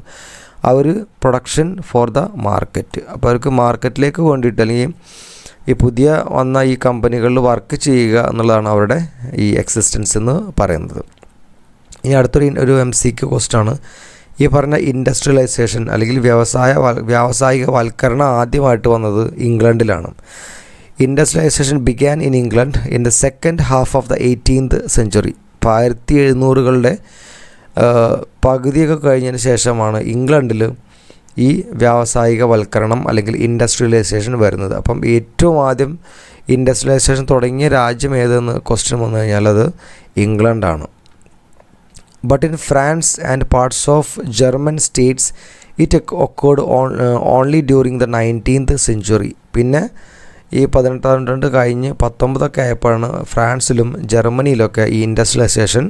അവർ പ്രൊഡക്ഷൻ ഫോർ ദ മാർക്കറ്റ്. അപ്പോൾ അവർക്ക് മാർക്കറ്റിലേക്ക് വേണ്ടിയിട്ട് അല്ലെങ്കിൽ ഈ പുതിയ വന്ന ഈ കമ്പനികളിൽ വർക്ക് ചെയ്യുക എന്നുള്ളതാണ് അവരുടെ ഈ എക്സിസ്റ്റൻസ് എന്ന് പറയുന്നത്. ഇനി അടുത്തൊരു MCQ ക്വസ്റ്റ്യനാണ്. ഈ പറഞ്ഞ ഇൻഡസ്ട്രിയലൈസേഷൻ അല്ലെങ്കിൽ വ്യാവസായികവൽക്കരണം ആദ്യമായിട്ട് വന്നത് ഇംഗ്ലണ്ടിലാണ്. Industrialisation began in England in the second half of the 18th century. 1700-കളുടെ പകുതിയൊക്കെ കഴിഞ്ഞതിന് ശേഷമാണ് ഇംഗ്ലണ്ടിൽ ഈ വ്യാവസായികവൽക്കരണം അല്ലെങ്കിൽ ഇൻഡസ്ട്രിയലൈസേഷൻ വരുന്നത്. അപ്പം ഏറ്റവും ആദ്യം ഇൻഡസ്ട്രിയലൈസേഷൻ തുടങ്ങിയ രാജ്യം ഏതെന്ന് ക്വസ്റ്റ്യൻ വന്നു കഴിഞ്ഞാൽ അത് ഇംഗ്ലണ്ടാണ്. But in France and parts of German states it occurred only during the 19th century. പിന്നെ ഈ 18ാം നൂറ്റാണ്ട് കഴിഞ്ഞ് 19ഒക്കെ ആയപ്പോഴാണ് ഫ്രാൻസിലും ജർമ്മനിയിലൊക്കെ ഈ ഇൻഡസ്ട്രിയലൈസേഷൻ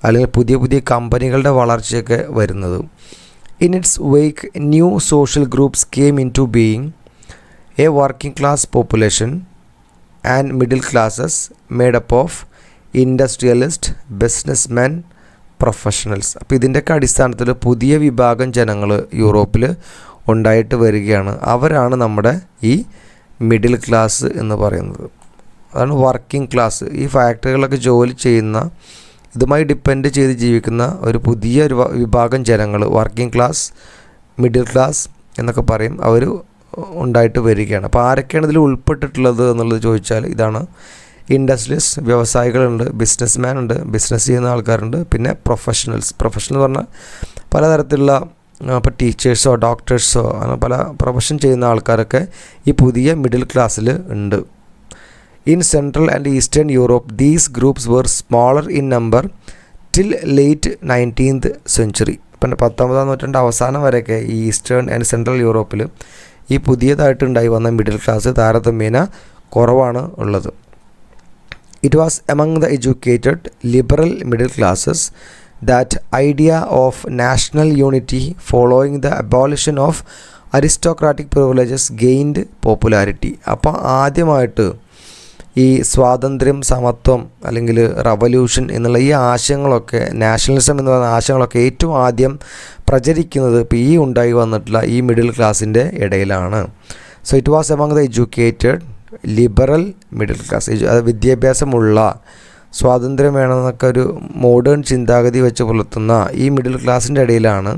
അല്ലെങ്കിൽ പുതിയ പുതിയ കമ്പനികളുടെ വളർച്ചയൊക്കെ വരുന്നത്. In its wake new social groups came into being, a working class population and middle classes made up of industrialist, businessmen, professionals. അപ്പോൾ ഇതിൻ്റെയൊക്കെ അടിസ്ഥാനത്തിൽ പുതിയ വിഭാഗം ജനങ്ങൾ യൂറോപ്പിൽ ഉണ്ടായിട്ട് വരികയാണ്. അവരാണ് നമ്മുടെ ഈ മിഡിൽ ക്ലാസ് എന്ന് പറയുന്നത്. അതാണ് വർക്കിംഗ് ക്ലാസ്. ഈ ഫാക്ടറികളൊക്കെ ജോലി ചെയ്യുന്ന, ഇതുമായി ഡിപ്പെൻഡ് ചെയ്ത് ജീവിക്കുന്ന ഒരു പുതിയ ഒരു വിഭാഗം ജനങ്ങൾ, വർക്കിംഗ് ക്ലാസ്, മിഡിൽ ക്ലാസ് എന്നൊക്കെ പറയും, അവർ ഉണ്ടായിട്ട് വരികയാണ്. അപ്പോൾ ആരൊക്കെയാണ് ഇതിൽ ഉൾപ്പെട്ടിട്ടുള്ളത് എന്നുള്ളത് ചോദിച്ചാൽ ഇതാണ്. ഇൻഡസ്ട്രിയലിസ്റ്റ്, വ്യവസായികളുണ്ട്, ബിസിനസ്മാൻ ഉണ്ട്, ബിസിനസ് ചെയ്യുന്ന ആൾക്കാരുണ്ട്, പിന്നെ പ്രൊഫഷണൽസ്. പ്രൊഫഷണൽ പറഞ്ഞാൽ പലതരത്തിലുള്ള ഇപ്പോൾ ടീച്ചേഴ്സോ ഡോക്ടേഴ്സോ അങ്ങനെ പല പ്രൊഫഷൻ ചെയ്യുന്ന ആൾക്കാരൊക്കെ ഈ പുതിയ മിഡിൽ ക്ലാസ്സിൽ ഉണ്ട്. In central and eastern Europe these groups were smaller in number till late 19th century. ഇപ്പം 19ാം നൂറ്റാണ്ട് അവസാനം വരെയൊക്കെ ഈ ഈസ്റ്റേൺ ആൻഡ് സെൻട്രൽ യൂറോപ്പിൽ ഈ പുതിയതായിട്ടുണ്ടായി വന്ന മിഡിൽ ക്ലാസ് താരതമ്യേന കുറവാണ് ഉള്ളത്. It was among the educated liberal middle classes that idea of national unity following the abolition of aristocratic privileges gained popularity. അപ്പോൾ ആദ്യമായിട്ട് ഈ സ്വാതന്ത്ര്യം, സമത്വം അല്ലെങ്കിൽ റവല്യൂഷൻ എന്നുള്ള ഈ ആശയങ്ങളൊക്കെ, നാഷണലിസം എന്ന് പറയുന്ന ആശയങ്ങളൊക്കെ ഏറ്റവും ആദ്യം പ്രചരിക്കുന്നത് ഇപ്പോൾ ഈ ഉണ്ടായി വന്നിട്ടുള്ള ഈ മിഡിൽ ക്ലാസ്സിൻ്റെ ഇടയിലാണ്. So it was among the educated liberal middle class. അത് വിദ്യാഭ്യാസമുള്ള, സ്വാതന്ത്ര്യം വേണമെന്നൊക്കെ ഒരു മോഡേൺ ചിന്താഗതി വെച്ച് പുലർത്തുന്ന ഈ മിഡിൽ ക്ലാസ്സിൻ്റെ ഇടയിലാണ്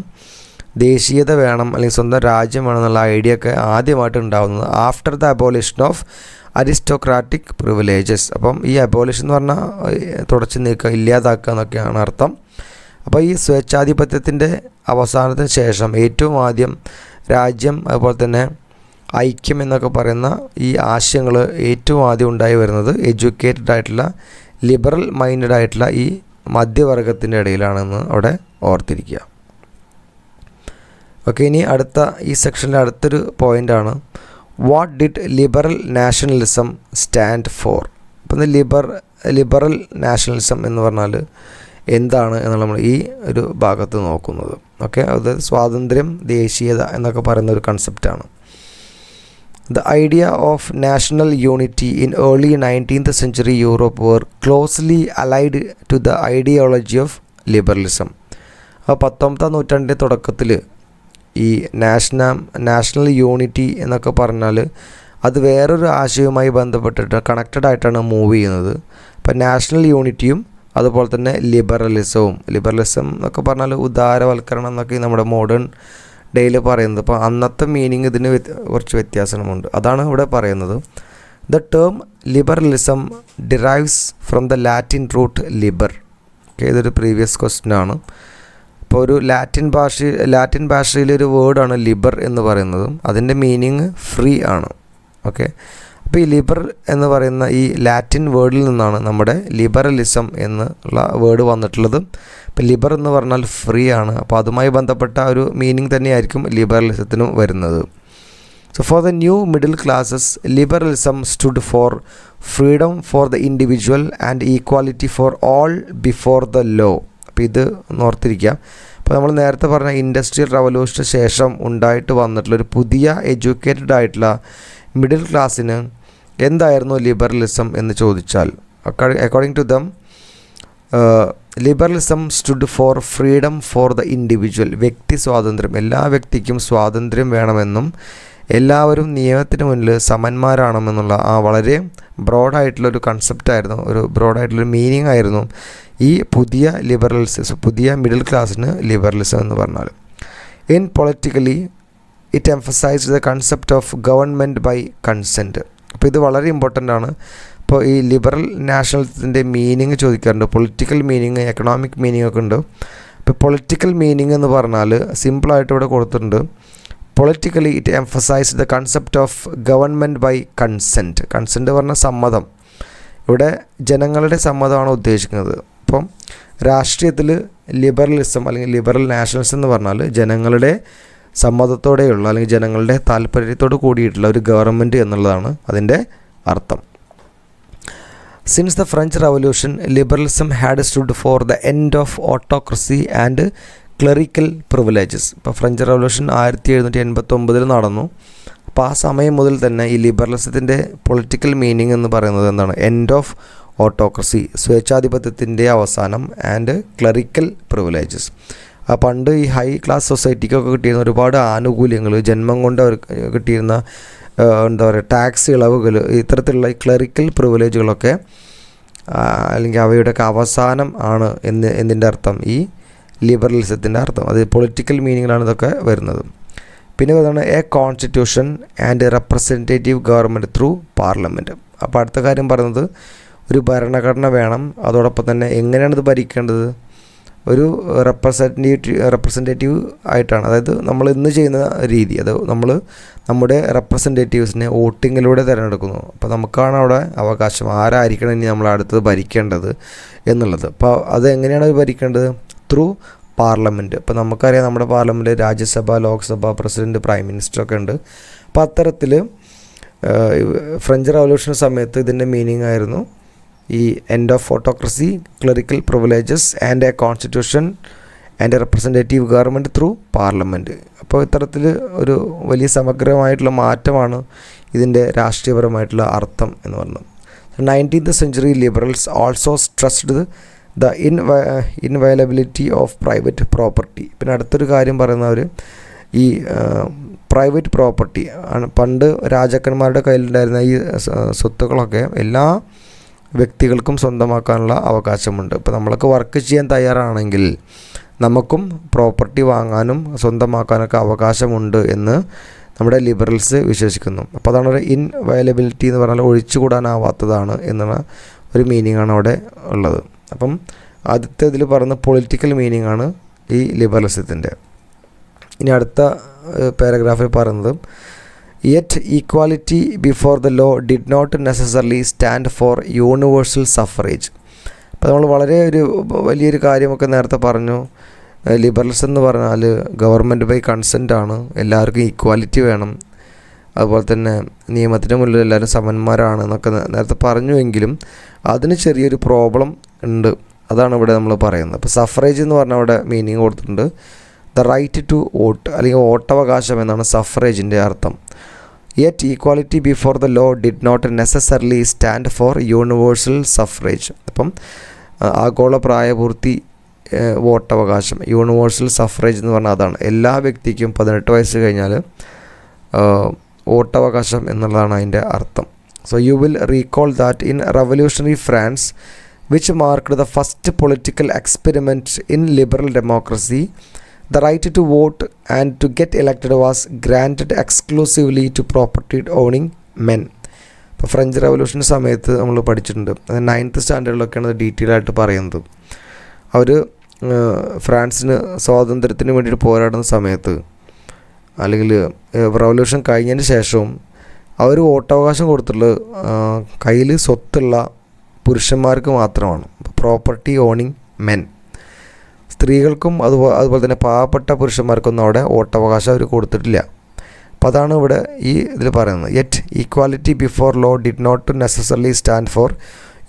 ദേശീയത വേണം അല്ലെങ്കിൽ സ്വന്തം രാജ്യം വേണമെന്നുള്ള ഐഡിയ ഒക്കെ ആദ്യമായിട്ട് ഉണ്ടാകുന്നത് after the abolition of aristocratic privileges. അപ്പം ഈ അബോളിഷൻ എന്ന് പറഞ്ഞാൽ തുടച്ചു നീക്കുക, ഇല്ലാതാക്കുക എന്നൊക്കെയാണ് അർത്ഥം. അപ്പോൾ ഈ സ്വേച്ഛാധിപത്യത്തിൻ്റെ അവസാനത്തിന് ശേഷം ഏറ്റവും ആദ്യം രാജ്യം, അതുപോലെ തന്നെ ഐക്യം എന്നൊക്കെ പറയുന്ന ഈ ആശയങ്ങൾ ഏറ്റവും ആദ്യം ഉണ്ടായി വരുന്നത് എഡ്യൂക്കേറ്റഡ് ആയിട്ടുള്ള, ലിബറൽ മൈൻഡഡ് ആയിട്ടുള്ള ഈ മധ്യവർഗത്തിൻ്റെ ഇടയിലാണെന്ന് അവിടെ ഓർത്തിരിക്കുക. ഓക്കെ, ഇനി അടുത്ത ഈ സെക്ഷനിലെ അടുത്തൊരു പോയിൻ്റാണ് what did liberal nationalism stand for. അപ്പം ലിബറൽ നാഷണലിസം എന്ന് പറഞ്ഞാൽ എന്താണ് എന്നുള്ള നമ്മൾ ഈ ഒരു ഭാഗത്ത് നോക്കുന്നത്. ഓക്കെ, അതായത് സ്വാതന്ത്ര്യം, ദേശീയത എന്നൊക്കെ പറയുന്ന ഒരു കൺസെപ്റ്റാണ്. The idea of national unity in early 19th century Europe were closely allied to the ideology of liberalism. അപ്പോൾ 19ാം നൂറ്റാണ്ടിൻ്റെ തുടക്കത്തിൽ ഈ നാഷണൽ യൂണിറ്റി എന്നൊക്കെ പറഞ്ഞാൽ അത് വേറൊരു ആശയവുമായി ബന്ധപ്പെട്ടിട്ട് കണക്റ്റഡ് ആയിട്ടാണ് മൂവ് ചെയ്യുന്നത്. അപ്പോൾ നാഷണൽ യൂണിറ്റിയും അതുപോലെ തന്നെ ലിബറലിസം എന്നൊക്കെ പറഞ്ഞാൽ ഉദാരവൽക്കരണം എന്നൊക്കെ നമ്മുടെ മോഡേൺ ഡേയിൽ പറയുന്നത്. അപ്പോൾ അന്നത്തെ മീനിങ് ഇതിന് കുറച്ച് വ്യത്യാസമുണ്ട്. അതാണ് ഇവിടെ പറയുന്നത്. The term liberalism derives from the Latin root liber. ഇതൊരു പ്രീവിയസ് ക്വസ്റ്റ്യൻ ആണ്. ഇപ്പോൾ ഒരു ലാറ്റിൻ ഭാഷയിലൊരു വേർഡാണ് ലിബർ എന്ന് പറയുന്നത്. അതിൻ്റെ മീനിങ് ഫ്രീ ആണ്. ഓക്കെ, അപ്പോൾ ഈ ലിബർ എന്ന് പറയുന്ന ഈ ലാറ്റിൻ വേർഡിൽ നിന്നാണ് നമ്മുടെ ലിബറലിസം എന്നുള്ള വേർഡ് വന്നിട്ടുള്ളത്. ഇപ്പോൾ ലിബർ എന്ന് പറഞ്ഞാൽ ഫ്രീ ആണ്. അപ്പോൾ അതുമായി ബന്ധപ്പെട്ട ഒരു മീനിങ് തന്നെയായിരിക്കും ലിബറലിസത്തിനും വരുന്നത്. So for the new middle classes, liberalism stood for freedom for the individual and equality for all before the law. അപ്പോൾ ഇത് ഓർത്തിരിക്കുക. അപ്പോൾ നമ്മൾ നേരത്തെ പറഞ്ഞ ഇൻഡസ്ട്രിയൽ റവല്യൂഷന് ശേഷം ഉണ്ടായിട്ട് വന്നിട്ടുള്ള ഒരു പുതിയ എഡ്യൂക്കേറ്റഡ് ആയിട്ടുള്ള മിഡിൽ ക്ലാസ്സിന് എന്തായിരുന്നു ലിബറലിസം എന്ന് ചോദിച്ചാൽ, according to them liberalism stood for freedom for the individual. വ്യക്തി സ്വാതന്ത്ര്യം, എല്ലാ വ്യക്തിക്കും സ്വാതന്ത്ര്യം വേണമെന്നും എല്ലാവരും നിയമത്തിന് മുന്നിൽ സമന്മാരാണെന്നുള്ള ആ വളരെ ബ്രോഡായിട്ടുള്ളൊരു കൺസെപ്റ്റായിരുന്നു, ഒരു ബ്രോഡായിട്ടുള്ളൊരു മീനിങ് ആയിരുന്നു ഈ പുതിയ ലിബറലിസം, പുതിയ മിഡിൽ ക്ലാസ്സിന് ലിബറലിസം എന്ന് പറഞ്ഞാൽ. In politically it emphasised the concept of government by consent. അപ്പോൾ ഇത് വളരെ ഇമ്പോർട്ടൻ്റ് ആണ്. ഇപ്പോൾ ഈ ലിബറൽ നാഷണലിസത്തിൻ്റെ മീനിങ് ചോദിക്കാറുണ്ട്. പൊളിറ്റിക്കൽ മീനിങ്, എക്കണോമിക് മീനിങ് ഒക്കെ ഉണ്ട്. ഇപ്പോൾ പൊളിറ്റിക്കൽ മീനിങ് എന്ന് പറഞ്ഞാൽ സിമ്പിളായിട്ട് ഇവിടെ കൊടുത്തിട്ടുണ്ട്. Politically it emphasised the concept of government by consent. Consent പറഞ്ഞാൽ സമ്മതം. ഇവിടെ ജനങ്ങളുടെ സമ്മതമാണ് ഉദ്ദേശിക്കുന്നത്. അപ്പം രാഷ്ട്രീയത്തിൽ ലിബറലിസം അല്ലെങ്കിൽ ലിബറൽ നാഷണലിസം എന്ന് പറഞ്ഞാൽ ജനങ്ങളുടെ സമ്മതത്തോടെയുള്ള അല്ലെങ്കിൽ ജനങ്ങളുടെ താല്പര്യത്തോട് കൂടിയിട്ടുള്ള ഒരു ഗവൺമെൻറ് എന്നുള്ളതാണ് അതിൻ്റെ അർത്ഥം. Since the French revolution liberalism had stood for the end of autocracy and clerical privileges. ഇപ്പോൾ ഫ്രഞ്ച് റവല്യൂഷൻ 1789 നടന്നു. അപ്പോൾ ആ സമയം മുതൽ തന്നെ ഈ ലിബറലിസത്തിൻ്റെ പൊളിറ്റിക്കൽ മീനിങ് എന്ന് പറയുന്നത് എന്താണ്? എൻഡ് ഓഫ് ഓട്ടോക്രസി, സ്വേച്ഛാധിപത്യത്തിൻ്റെ അവസാനം, ആൻഡ് ക്ലറിക്കൽ പ്രിവിലേജസ്. ആ പണ്ട് ഈ ഹൈ ക്ലാസ് സൊസൈറ്റിക്കൊക്കെ കിട്ടിയിരുന്ന ഒരുപാട് ആനുകൂല്യങ്ങൾ, ജന്മം കൊണ്ട് അവർക്ക് കിട്ടിയിരുന്ന എന്താ പറയുക ടാക്സ് ഇളവുകൾ, ഇത്തരത്തിലുള്ള ഈ ക്ലറിക്കൽ പ്രിവിലേജുകളൊക്കെ അല്ലെങ്കിൽ അവയുടെയൊക്കെ അവസാനം ആണ് എന്നതിൻ്റെ അർത്ഥം ഈ ലിബറലിസത്തിൻ്റെ അർത്ഥം. അത് പൊളിറ്റിക്കൽ മീനിങ്ങിലാണ് ഇതൊക്കെ വരുന്നത്. പിന്നെ അതാണ് A constitution and representative government through parliament. അപ്പോൾ അടുത്ത കാര്യം പറയുന്നത് ഒരു ഭരണഘടന വേണം. അതോടൊപ്പം തന്നെ എങ്ങനെയാണ് ഇത് ഭരിക്കേണ്ടത്? ഒരു റെപ്രസെൻറ്റേറ്റീവ് ആയിട്ടാണ്. അതായത് നമ്മൾ ഇന്ന് ചെയ്യുന്ന രീതി, അത് നമ്മൾ നമ്മുടെ റെപ്രസെൻറ്റേറ്റീവ്സിനെ വോട്ടിങ്ങിലൂടെ തിരഞ്ഞെടുക്കുന്നു. അപ്പോൾ നമുക്കാണ് അവിടെ അവകാശം ആരായിരിക്കണം ഇനി നമ്മൾ അടുത്തത് ഭരിക്കേണ്ടത് എന്നുള്ളത്. അപ്പോൾ അത് എങ്ങനെയാണ് ഭരിക്കേണ്ടത്? Through parliament. ഇപ്പോൾ നമുക്കറിയാം നമ്മുടെ parliament Rajya Sabha, Lok Sabha, president, prime മിനിസ്റ്ററൊക്കെ ഉണ്ട്. അപ്പോൾ അത്തരത്തിൽ ഫ്രഞ്ച് റവല്യൂഷൻ സമയത്ത് ഇതിൻ്റെ മീനിങ് ആയിരുന്നു ഈ end of autocracy, clerical privileges and A constitution and A representative government through parliament. അപ്പോൾ ഇത്തരത്തിൽ ഒരു വലിയ സമഗ്രമായിട്ടുള്ള മാറ്റമാണ് ഇതിൻ്റെ രാഷ്ട്രീയപരമായിട്ടുള്ള അർത്ഥം എന്ന് പറയുന്നത്. 19th century liberals also stressed the inviolability of private property. പിന്നെ അടുത്തൊരു കാര്യം പറയുന്നവർ ഈ പ്രൈവറ്റ് പ്രോപ്പർട്ടി ആണ്. പണ്ട് രാജാക്കന്മാരുടെ കയ്യിലുണ്ടായിരുന്ന ഈ സ്വത്തുക്കളൊക്കെ എല്ലാ വ്യക്തികൾക്കും സ്വന്തമാക്കാനുള്ള അവകാശമുണ്ട്. ഇപ്പോൾ നമ്മളൊക്കെ വർക്ക് ചെയ്യാൻ തയ്യാറാണെങ്കിൽ നമുക്കും പ്രോപ്പർട്ടി വാങ്ങാനും സ്വന്തമാക്കാനൊക്കെ അവകാശമുണ്ട് എന്ന് നമ്മുടെ ലിബറൽസ് വിശ്വസിക്കുന്നു. അപ്പോൾ അതാണ് ഒരു ഇൻവയലബിലിറ്റി എന്ന് പറഞ്ഞാൽ ഒഴിച്ചുകൂടാനാവാത്തതാണ് എന്നുള്ള ഒരു മീനിങ്ങാണ് അവിടെ ഉള്ളത്. അപ്പം ആദ്യത്തെ ഇതിൽ പറയുന്ന പൊളിറ്റിക്കൽ മീനിങ് ആണ് ഈ ലിബറലിസത്തിൻ്റെ. ഇനി അടുത്ത പാരഗ്രാഫിൽ പറയുന്നത് yet equality before the law did not necessarily stand for universal suffrage. അപ്പോൾ നമ്മൾ വളരെ വലിയൊരു കാര്യമൊക്കെ നേരത്തെ പറഞ്ഞു. ലിബറലിസം എന്ന് പറഞ്ഞാൽ ഗവൺമെൻറ് ബൈ കൺസെൻ്റ് ആണ്, എല്ലാവർക്കും ഈക്വാലിറ്റി വേണം, അതുപോലെ തന്നെ നിയമത്തിന് മുന്നിൽ എല്ലാവരും സമന്മാരാണ് എന്നൊക്കെ നേരത്തെ പറഞ്ഞുവെങ്കിലും അതിന് ചെറിയൊരു പ്രോബ്ലം ഉണ്ട്. അതാണ് ഇവിടെ നമ്മൾ പറയുന്നത്. അപ്പോൾ സഫറേജ് എന്ന് പറഞ്ഞാൽ അവിടെ മീനിങ് കൊടുത്തിട്ടുണ്ട്. ദ റൈറ്റ് ടു വോട്ട് അല്ലെങ്കിൽ വോട്ടവകാശം എന്നാണ് സഫറേജിൻ്റെ അർത്ഥം. Yet equality before the law did not necessarily stand for universal suffrage. അപ്പം ആഗോള പ്രായപൂർത്തി വോട്ടവകാശം, യൂണിവേഴ്സൽ സഫറേജ് എന്ന് പറഞ്ഞാൽ അതാണ്. എല്ലാ വ്യക്തിക്കും 18 വയസ്സ് കഴിഞ്ഞാൽ വോട്ടവകാശം എന്നുള്ളതാണ് അതിൻ്റെ അർത്ഥം. So you will recall that in revolutionary France which marked the first political experiment in liberal democracy The right to vote and to get elected was granted exclusively to property owning men. ഇപ്പോൾ French revolution സമയത്ത് നമ്മൾ പഠിച്ചിട്ടുണ്ട്, അത് 9th സ്റ്റാൻഡേർഡിലൊക്കെയാണ് detail ആയിട്ട് പറയുന്നത്. അവർ ഫ്രാൻസിന് സ്വാതന്ത്ര്യത്തിന് വേണ്ടിയിട്ട് പോരാടുന്ന സമയത്ത്, അല്ലെങ്കിൽ റവല്യൂഷൻ കഴിഞ്ഞതിന് ശേഷവും അവർ വോട്ടവകാശം കൊടുത്തിട്ടുള്ളത് കയ്യിൽ സ്വത്തുള്ള പുരുഷന്മാർക്ക് മാത്രമാണ്, പ്രോപ്പർട്ടി ഓണിങ് മെൻ. സ്ത്രീകൾക്കും അതുപോലെ തന്നെ പാവപ്പെട്ട പുരുഷന്മാർക്കൊന്നും അവിടെ വോട്ടവകാശം അവർ കൊടുത്തിട്ടില്ല. അപ്പോൾ അതാണ് ഇവിടെ ഈ ഇതിൽ പറയുന്നത്. Yet equality before law did not necessarily stand for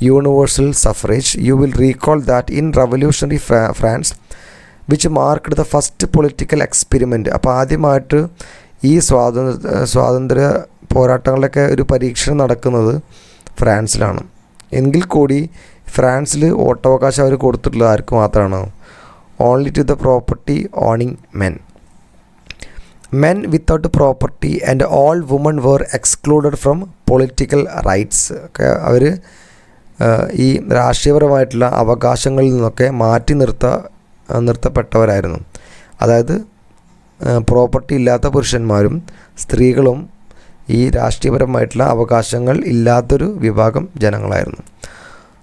universal suffrage. You will recall that in revolutionary France which marked the first political experiment. അപ്പോൾ ആദ്യമായിട്ട് ഈ സ്വാതന്ത്ര്യ പോരാട്ടങ്ങളിലൊക്കെ ഒരു പരീക്ഷണം നടക്കുന്നത് ഫ്രാൻസിലാണ്. എങ്കിൽ കൂടി ഫ്രാൻസിൽ വോട്ടവകാശം അവർ കൊടുത്തിട്ടുള്ളത് ആർക്ക് മാത്രമാണ്? Only to the property owning men. Men without property and all women were excluded from political rights. ഒക്കെ അവർ ഈ രാഷ്ട്രീയപരമായിട്ടുള്ള അവകാശങ്ങളിൽ നിന്നൊക്കെ മാറ്റി നിർത്തപ്പെട്ടവരായിരുന്നു. അതായത് പ്രോപ്പർട്ടി ഇല്ലാത്ത പുരുഷന്മാരും സ്ത്രീകളും ഈ രാഷ്ട്രീയപരമായിട്ടുള്ള അവകാശങ്ങൾ ഇല്ലാത്തൊരു വിഭാഗം ജനങ്ങളായിരുന്നു.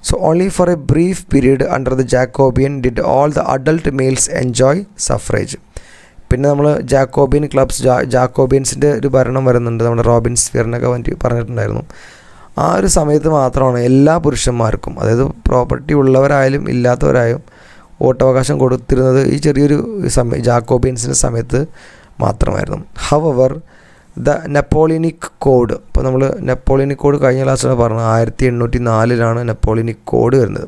So only for a brief period under the Jacobean did all the adult males enjoy suffrage. പിന്നെ നമ്മൾ ജാക്കോബിയൻ ക്ലബ്സ്, ജാക്കോബിയൻസിൻ്റെ ഒരു ഭരണം വരുന്നുണ്ട്, നമ്മുടെ റോബിൻസ്പിയറിനൊക്കെ വേണ്ടി പറഞ്ഞിട്ടുണ്ടായിരുന്നു. ആ ഒരു സമയത്ത് മാത്രമാണ് എല്ലാ പുരുഷന്മാർക്കും, അതായത് പ്രോപ്പർട്ടി ഉള്ളവരായാലും ഇല്ലാത്തവരായാലും വോട്ടവകാശം കൊടുത്തിരുന്നത് ഈ ചെറിയൊരു ജാക്കോബിയൻസിൻ്റെ സമയത്ത് മാത്രമായിരുന്നു. ഹവവർ ദ നെപ്പോളിയനിക് കോഡ്, ഇപ്പോൾ നമ്മൾ നെപ്പോളിയനിക് കോഡ് കഴിഞ്ഞ ക്ലാസ്സിലാണ് പറഞ്ഞത്, 1804 നെപ്പോളിയനിക് കോഡ് വരുന്നത്.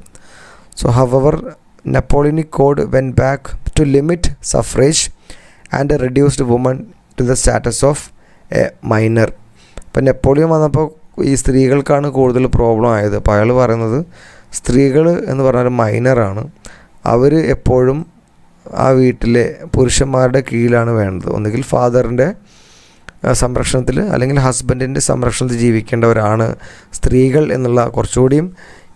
So however Napoleonic code went back to limit suffrage and reduced woman to the status of a minor. ഇപ്പോൾ നെപ്പോളിയൻ വന്നപ്പോൾ ഈ സ്ത്രീകൾക്കാണ് കൂടുതൽ പ്രോബ്ലം ആയത്. അപ്പോൾ അയാൾ പറയുന്നത് സ്ത്രീകൾ എന്ന് പറഞ്ഞാൽ മൈനറാണ്, അവർ എപ്പോഴും ആ വീട്ടിലെ പുരുഷന്മാരുടെ കീഴിലാണ് വേണ്ടത്. ഒന്നുകിൽ ഫാദറിൻ്റെ സംരക്ഷണത്തിൽ അല്ലെങ്കിൽ ഹസ്ബൻഡിൻ്റെ സംരക്ഷണത്തിൽ ജീവിക്കേണ്ടവരാണ് സ്ത്രീകൾ എന്നുള്ള കുറച്ചുകൂടിയും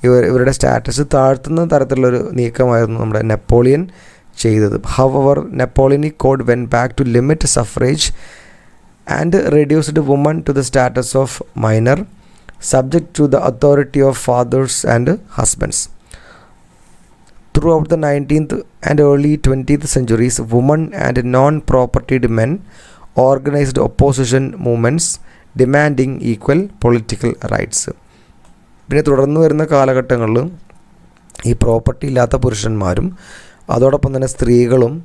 ഇവരുടെ സ്റ്റാറ്റസ് താഴ്ത്തുന്ന തരത്തിലുള്ളൊരു നീക്കമായിരുന്നു നമ്മുടെ നെപ്പോളിയൻ ചെയ്തത്. However Napoleonic code went back to limit suffrage and reduced woman to the status of minor subject to the authority of fathers and husbands. Throughout the 19th and early 20th centuries, women and non-propertied men organized opposition movements demanding equal political rights. പിന്നെ തുടർന്ന് വരുന്ന കാലഘട്ടങ്ങളിൽ ഈ property ഇല്ലാത്ത പുരുഷന്മാരും അതോടൊപ്പം തന്നെ സ്ത്രീകളും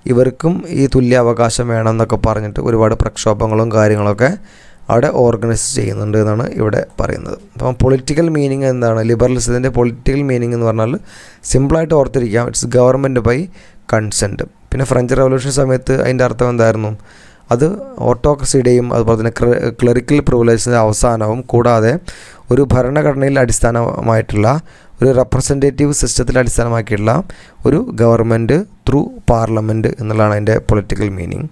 ഇവർക്കും ഈ തുല്യ അവകാശം വേണമെന്നൊക്കെ പറഞ്ഞിട്ട് ഒരുപാട് പ്രക്ഷോഭങ്ങളും കാര്യങ്ങളൊക്കെ അവിടെ ഓർഗനൈസ് ചെയ്യുന്നുണ്ട് എന്നാണ് ഇവിടെ പറയുന്നത്. അപ്പം പൊളിറ്റിക്കൽ മീനിങ് എന്താണ്? ലിബറലിസത്തിൻ്റെ പൊളിറ്റിക്കൽ മീനിങ് എന്ന് പറഞ്ഞാൽ സിമ്പിളായിട്ട് ഓർത്തിരിക്കാം, ഇറ്റ്സ് ഗവൺമെൻറ് ബൈ കൺസെൻറ്റ്. പിന്നെ ഫ്രഞ്ച് റവല്യൂഷൻ സമയത്ത് അതിൻ്റെ അർത്ഥം എന്തായിരുന്നു? അത് ഓട്ടോക്രസിയുടെയും അതുപോലെ തന്നെ ക്ലറിക്കൽ പ്രിവിലേജിൻ്റെ അവസാനവും കൂടാതെ ഒരു ഭരണഘടനയിൽ അടിസ്ഥാനമായിട്ടുള്ള ഒരു റെപ്രസെൻറ്റേറ്റീവ് സിസ്റ്റത്തിൽ അടിസ്ഥാനമാക്കിയിട്ടുള്ള ഒരു ഗവൺമെൻറ് ത്രൂ പാർലമെൻറ്റ് എന്നുള്ളതാണ് അതിൻ്റെ പൊളിറ്റിക്കൽ മീനിങ്.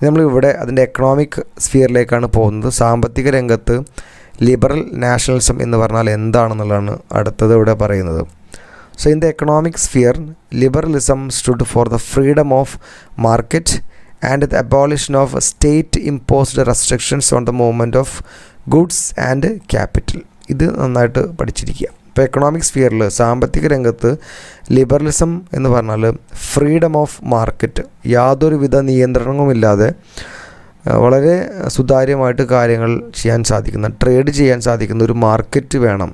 നമ്മളിവിടെ അതിൻ്റെ എക്കണോമിക് സ്ഫിയറിലേക്കാണ് പോകുന്നത്. സാമ്പത്തിക രംഗത്ത് ലിബറൽ നാഷണലിസം എന്ന് പറഞ്ഞാൽ എന്താണെന്നുള്ളതാണ് അടുത്തത് ഇവിടെ പറയുന്നത്. So in the economic sphere liberalism stood for the freedom of market and the abolition of state imposed restrictions on the movement of goods and capital. ഇത് നന്നായിട്ട് പഠിച്ചിരിക്കുക. ഇപ്പോൾ എക്കണോമിക് സ്ഫിയറിൽ സാമ്പത്തിക രംഗത്ത് ലിബറലിസം എന്ന് പറഞ്ഞാൽ ഫ്രീഡം ഓഫ് മാർക്കറ്റ്, യാതൊരുവിധ നിയന്ത്രണങ്ങളുമില്ലാതെ വളരെ സുതാര്യമായിട്ട് കാര്യങ്ങൾ ചെയ്യാൻ സാധിക്കുന്ന, ട്രേഡ് ചെയ്യാൻ സാധിക്കുന്ന ഒരു മാർക്കറ്റ് വേണം.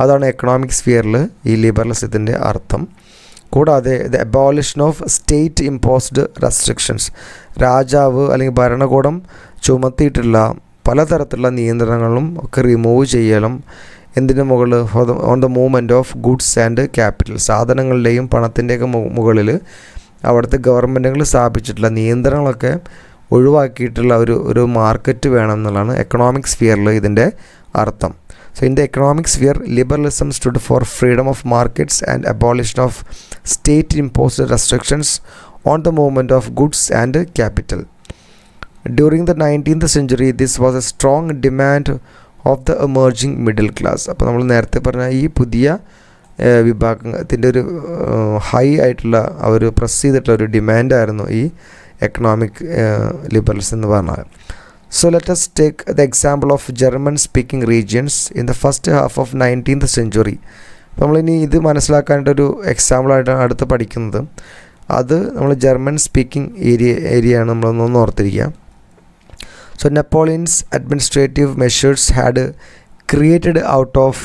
അതാണ് എക്കണോമിക് സ്ഫിയറിൽ ഈ ലിബറലിസത്തിൻ്റെ അർത്ഥം. കൂടാതെ the abolition of state imposed restrictions, രാജാവ് അല്ലെങ്കിൽ ഭരണകൂടം ചുമത്തിയിട്ടുള്ള പലതരത്തിലുള്ള നിയന്ത്രണങ്ങളും ഒക്കെ റിമൂവ് ചെയ്യലും. എന്തിനു മുകളിൽ? On the movement of goods and capital, സാധനങ്ങളുടെയും പണത്തിൻ്റെയൊക്കെ മുകളിൽ അവിടുത്തെ ഗവൺമെൻറ്റുകൾ സ്ഥാപിച്ചിട്ടുള്ള നിയന്ത്രണങ്ങളൊക്കെ ഒഴിവാക്കിയിട്ടുള്ള ഒരു മാർക്കറ്റ് വേണം എന്നുള്ളതാണ് എക്കണോമിക് സ്ഫിയറിൽ ഇതിൻ്റെ അർത്ഥം. So in the economic sphere, liberalism stood for freedom of markets and abolition of state-imposed restrictions on the movement of goods and capital. During the 19th century, this was a strong demand of the emerging middle class. അപ്പോൾ നമ്മൾ നേരത്തെ പറഞ്ഞ ഈ പുതിയ വിഭാഗത്തിൻ്റെ ഒരു high ആയിട്ടുള്ള അവർ press ചെയ്തിട്ടുള്ള ഒരു ഡിമാൻഡായിരുന്നു ഈ എക്കണോമിക് ലിബറൽസ് എന്ന് പറഞ്ഞാൽ. So let us take the example of German speaking regions in the first half of 19th century. അപ്പോൾ നമ്മളിനി ഇത് മനസ്സിലാക്കാനായിട്ടൊരു എക്സാമ്പിളായിട്ടാണ് അടുത്ത് പഠിക്കുന്നത്. അത് നമ്മൾ ജർമ്മൻ സ്പീക്കിംഗ് ഏരിയയാണ് നമ്മളൊന്ന് ഓർത്തിരിക്കുക. So Napoleon's administrative measures had created out of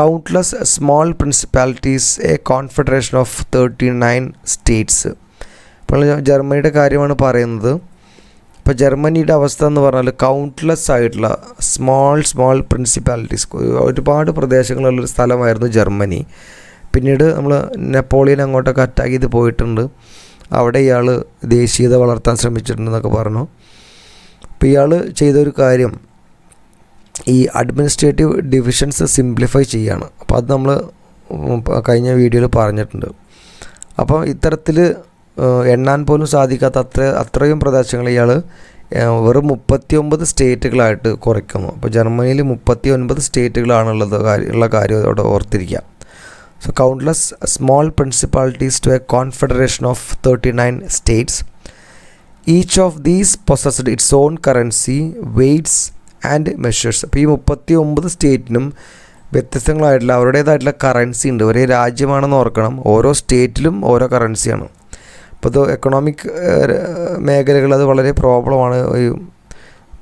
countless small principalities a confederation of 39 states. അപ്പോൾ ജർമ്മനിയുടെ കാര്യമാണ് പറയുന്നത്. ഇപ്പോൾ ജർമ്മനിയുടെ അവസ്ഥ എന്ന് പറഞ്ഞാൽ കൗണ്ട്ലെസ് ആയിട്ടുള്ള സ്മോൾ പ്രിൻസിപ്പാലിറ്റീസ്, ഒരുപാട് പ്രദേശങ്ങളുള്ളൊരു സ്ഥലമായിരുന്നു ജർമ്മനി. പിന്നീട് നമ്മൾ നെപ്പോളിയൻ അങ്ങോട്ടൊക്കെ അറ്റാക്ക് ചെയ്ത് പോയിട്ടുണ്ട്. അവിടെ ഇയാൾ ദേശീയത വളർത്താൻ ശ്രമിച്ചിട്ടുണ്ടെന്നൊക്കെ പറഞ്ഞു. അപ്പോൾ ഇയാൾ ചെയ്തൊരു കാര്യം ഈ അഡ്മിനിസ്ട്രേറ്റീവ് ഡിവിഷൻസ് സിംപ്ലിഫൈ ചെയ്യുകയാണ്. അപ്പോൾ അത് നമ്മൾ കഴിഞ്ഞ വീഡിയോയിൽ പറഞ്ഞിട്ടുണ്ട്. അപ്പോൾ ഇത്തരത്തിൽ എണ്ണാൻ പോലും സാധിക്കാത്ത അത്രയും പ്രദേശങ്ങൾ ഇയാൾ വെറും 39 സ്റ്റേറ്റുകളായിട്ട് കുറയ്ക്കുന്നു. അപ്പോൾ ജർമ്മനിയിൽ 39 സ്റ്റേറ്റുകളാണുള്ളത് ഉള്ള കാര്യം അവിടെ ഓർത്തിരിക്കുക. So countless small principalities to a confederation of 39 states. Each of these possessed its own currency, weights and measures. അപ്പോൾ ഈ 39 സ്റ്റേറ്റിനും വ്യത്യസ്തങ്ങളായിട്ടുള്ള അവരുടേതായിട്ടുള്ള കറൻസി ഉണ്ട്. ഒരേ രാജ്യമാണെന്ന് ഓർക്കണം, ഓരോ സ്റ്റേറ്റിലും ഓരോ കറൻസിയാണ്. അപ്പോൾ ഇത് എക്കണോമിക് മേഖലകൾ അത് വളരെ പ്രോബ്ലമാണ്, ഈ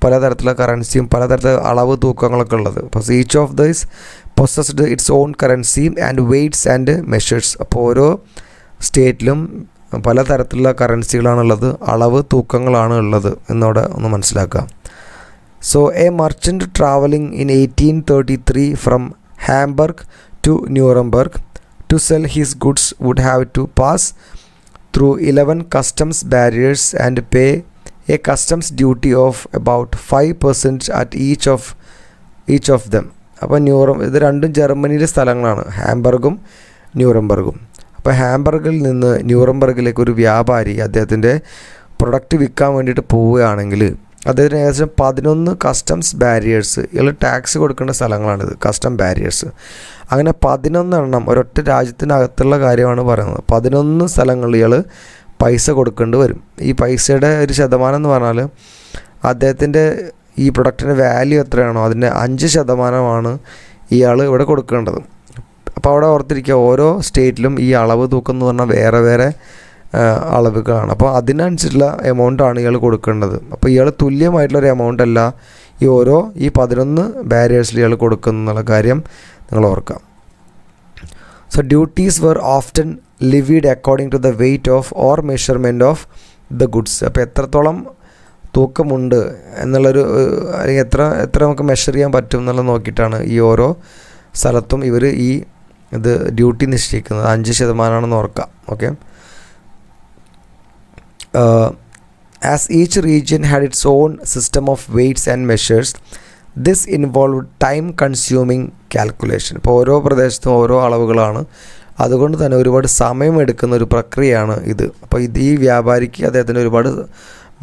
പലതരത്തിലുള്ള കറൻസിയും പലതരത്തിലുള്ള അളവ് തൂക്കങ്ങളൊക്കെ ഉള്ളത്. അപ്പോൾ each of these possessed its own currency and weights and measures. അപ്പോൾ ഓരോ സ്റ്റേറ്റിലും പലതരത്തിലുള്ള കറൻസികളാണുള്ളത്, അളവ് തൂക്കങ്ങളാണ് ഉള്ളത് എന്നോടെ ഒന്ന് മനസ്സിലാക്കുക. So a merchant travelling in 1833 from Hamburg to Nuremberg to sell his goods would have to pass through 11 customs barriers and pay a customs duty of about 5% at each of them. അപ്പോൾ ഇത് രണ്ടും ജർമ്മനിയിലെ സ്ഥലങ്ങളാണ്, ഹാംബർഗും ന്യൂറംബർഗും. അപ്പോൾ ഹാംബർഗിൽ നിന്ന് ന്യൂറംബർഗിലേക്ക് ഒരു വ്യാപാരി അദ്ദേഹത്തിൻ്റെ പ്രൊഡക്റ്റ് വിൽക്കാൻ വേണ്ടിയിട്ട് പോവുകയാണെങ്കിൽ അദ്ദേഹത്തിന് ഏകദേശം 11 കസ്റ്റംസ് ബാരിയേഴ്സ്, ഇയാൾ ടാക്സ് കൊടുക്കേണ്ട സ്ഥലങ്ങളാണിത്, കസ്റ്റം ബാരിയേഴ്സ്. അങ്ങനെ 11 എണ്ണം ഒരൊറ്റ രാജ്യത്തിനകത്തുള്ള കാര്യമാണ് പറയുന്നത്. 11 സ്ഥലങ്ങളിൽ ഇയാൾ പൈസ കൊടുക്കേണ്ടി വരും. ഈ പൈസയുടെ ഒരു ശതമാനം എന്ന് പറഞ്ഞാൽ അദ്ദേഹത്തിൻ്റെ ഈ പ്രൊഡക്റ്റിൻ്റെ വാല്യൂ എത്രയാണോ അതിൻ്റെ 5% ഇയാൾ ഇവിടെ കൊടുക്കേണ്ടത്. അപ്പോൾ അവിടെ ഓർത്തിരിക്കുക, ഓരോ സ്റ്റേറ്റിലും ഈ അളവ് തൂക്കം എന്ന് പറഞ്ഞാൽ വേറെ വേറെ അളവുകളാണ്. അപ്പോൾ അതിനനുസരിച്ചുള്ള എമൗണ്ടാണ് ഇയാൾ കൊടുക്കേണ്ടത്. അപ്പോൾ ഇയാൾ തുല്യമായിട്ടുള്ളൊരു എമൗണ്ട് അല്ല ഈ 11 ബാരിയേഴ്സിൽ ഇയാൾ കൊടുക്കുന്നുള്ള കാര്യം നിങ്ങൾ ഓർക്കാം. So duties were often levied according to the weight of or measurement of the goods. അപ്പോൾ എത്രത്തോളം തൂക്കമുണ്ട് എന്നുള്ളൊരു, അല്ലെങ്കിൽ എത്ര നമുക്ക് മെഷർ ചെയ്യാൻ പറ്റും എന്നുള്ളത് നോക്കിയിട്ടാണ് ഈ ഓരോ സ്ഥലത്തും ഇവർ ഇത് ഡ്യൂട്ടി നിശ്ചയിക്കുന്നത്. 5% ഓർക്കാം. Okay. As each region had its own system of weights and measures, this involved time consuming calculation. ഇപ്പോൾ ഓരോ പ്രദേശത്തും ഓരോ അളവുകളാണ്, അതുകൊണ്ട് തന്നെ ഒരുപാട് സമയമെടുക്കുന്ന ഒരു പ്രക്രിയയാണ് ഇത്. അപ്പോൾ ഈ വ്യാപാരിക്ക് അദ്ദേഹത്തിന് ഒരുപാട്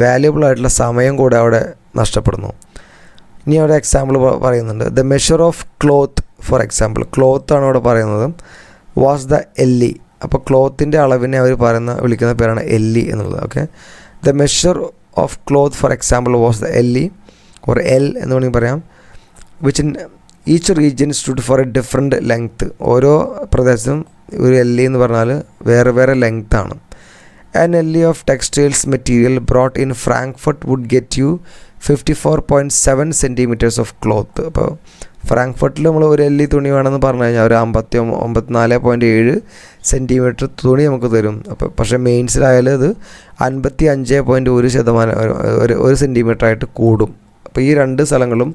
വാല്യുബിൾ ആയിട്ടുള്ള സമയം കൂടെ അവിടെ നഷ്ടപ്പെടുന്നു. ഇനി അവിടെ എക്സാമ്പിൾ പറയുന്നുണ്ട്. The measure of cloth, for example ക്ലോത്താണ് അവിടെ പറയുന്നത്, വാസ് ദ എല്ലി. അപ്പോൾ ക്ലോത്തിൻ്റെ അളവിനെ അവർ വിളിക്കുന്ന പേരാണ് എല്ലി എന്നുള്ളത്. Okay. The measure of cloth for example was the elle or ell എന്ന് വേണമെങ്കിൽ പറയാം, which in each region stood for a different length. ഓരോ പ്രദേശത്തും ഒരു എല്ലി എന്ന് പറഞ്ഞാൽ വേറെ വേറെ ലെങ്ത്താണ്. An elle of textiles material brought in Frankfurt would get you 54.7 centimeters of cloth. അപ്പോൾ ഫ്രാങ്ക്ഫർട്ടിൽ നമ്മൾ ഒരു എല്ലി തുണി വേണമെന്ന് പറഞ്ഞു കഴിഞ്ഞാൽ ഒരു 54.7 സെൻറ്റിമീറ്റർ തുണി നമുക്ക് തരും. അപ്പോൾ പക്ഷേ മെയിൻസിലായാലും ഇത് 55.1% ഒരു സെൻറ്റിമീറ്ററായിട്ട് കൂടും. അപ്പോൾ ഈ രണ്ട് സ്ഥലങ്ങളും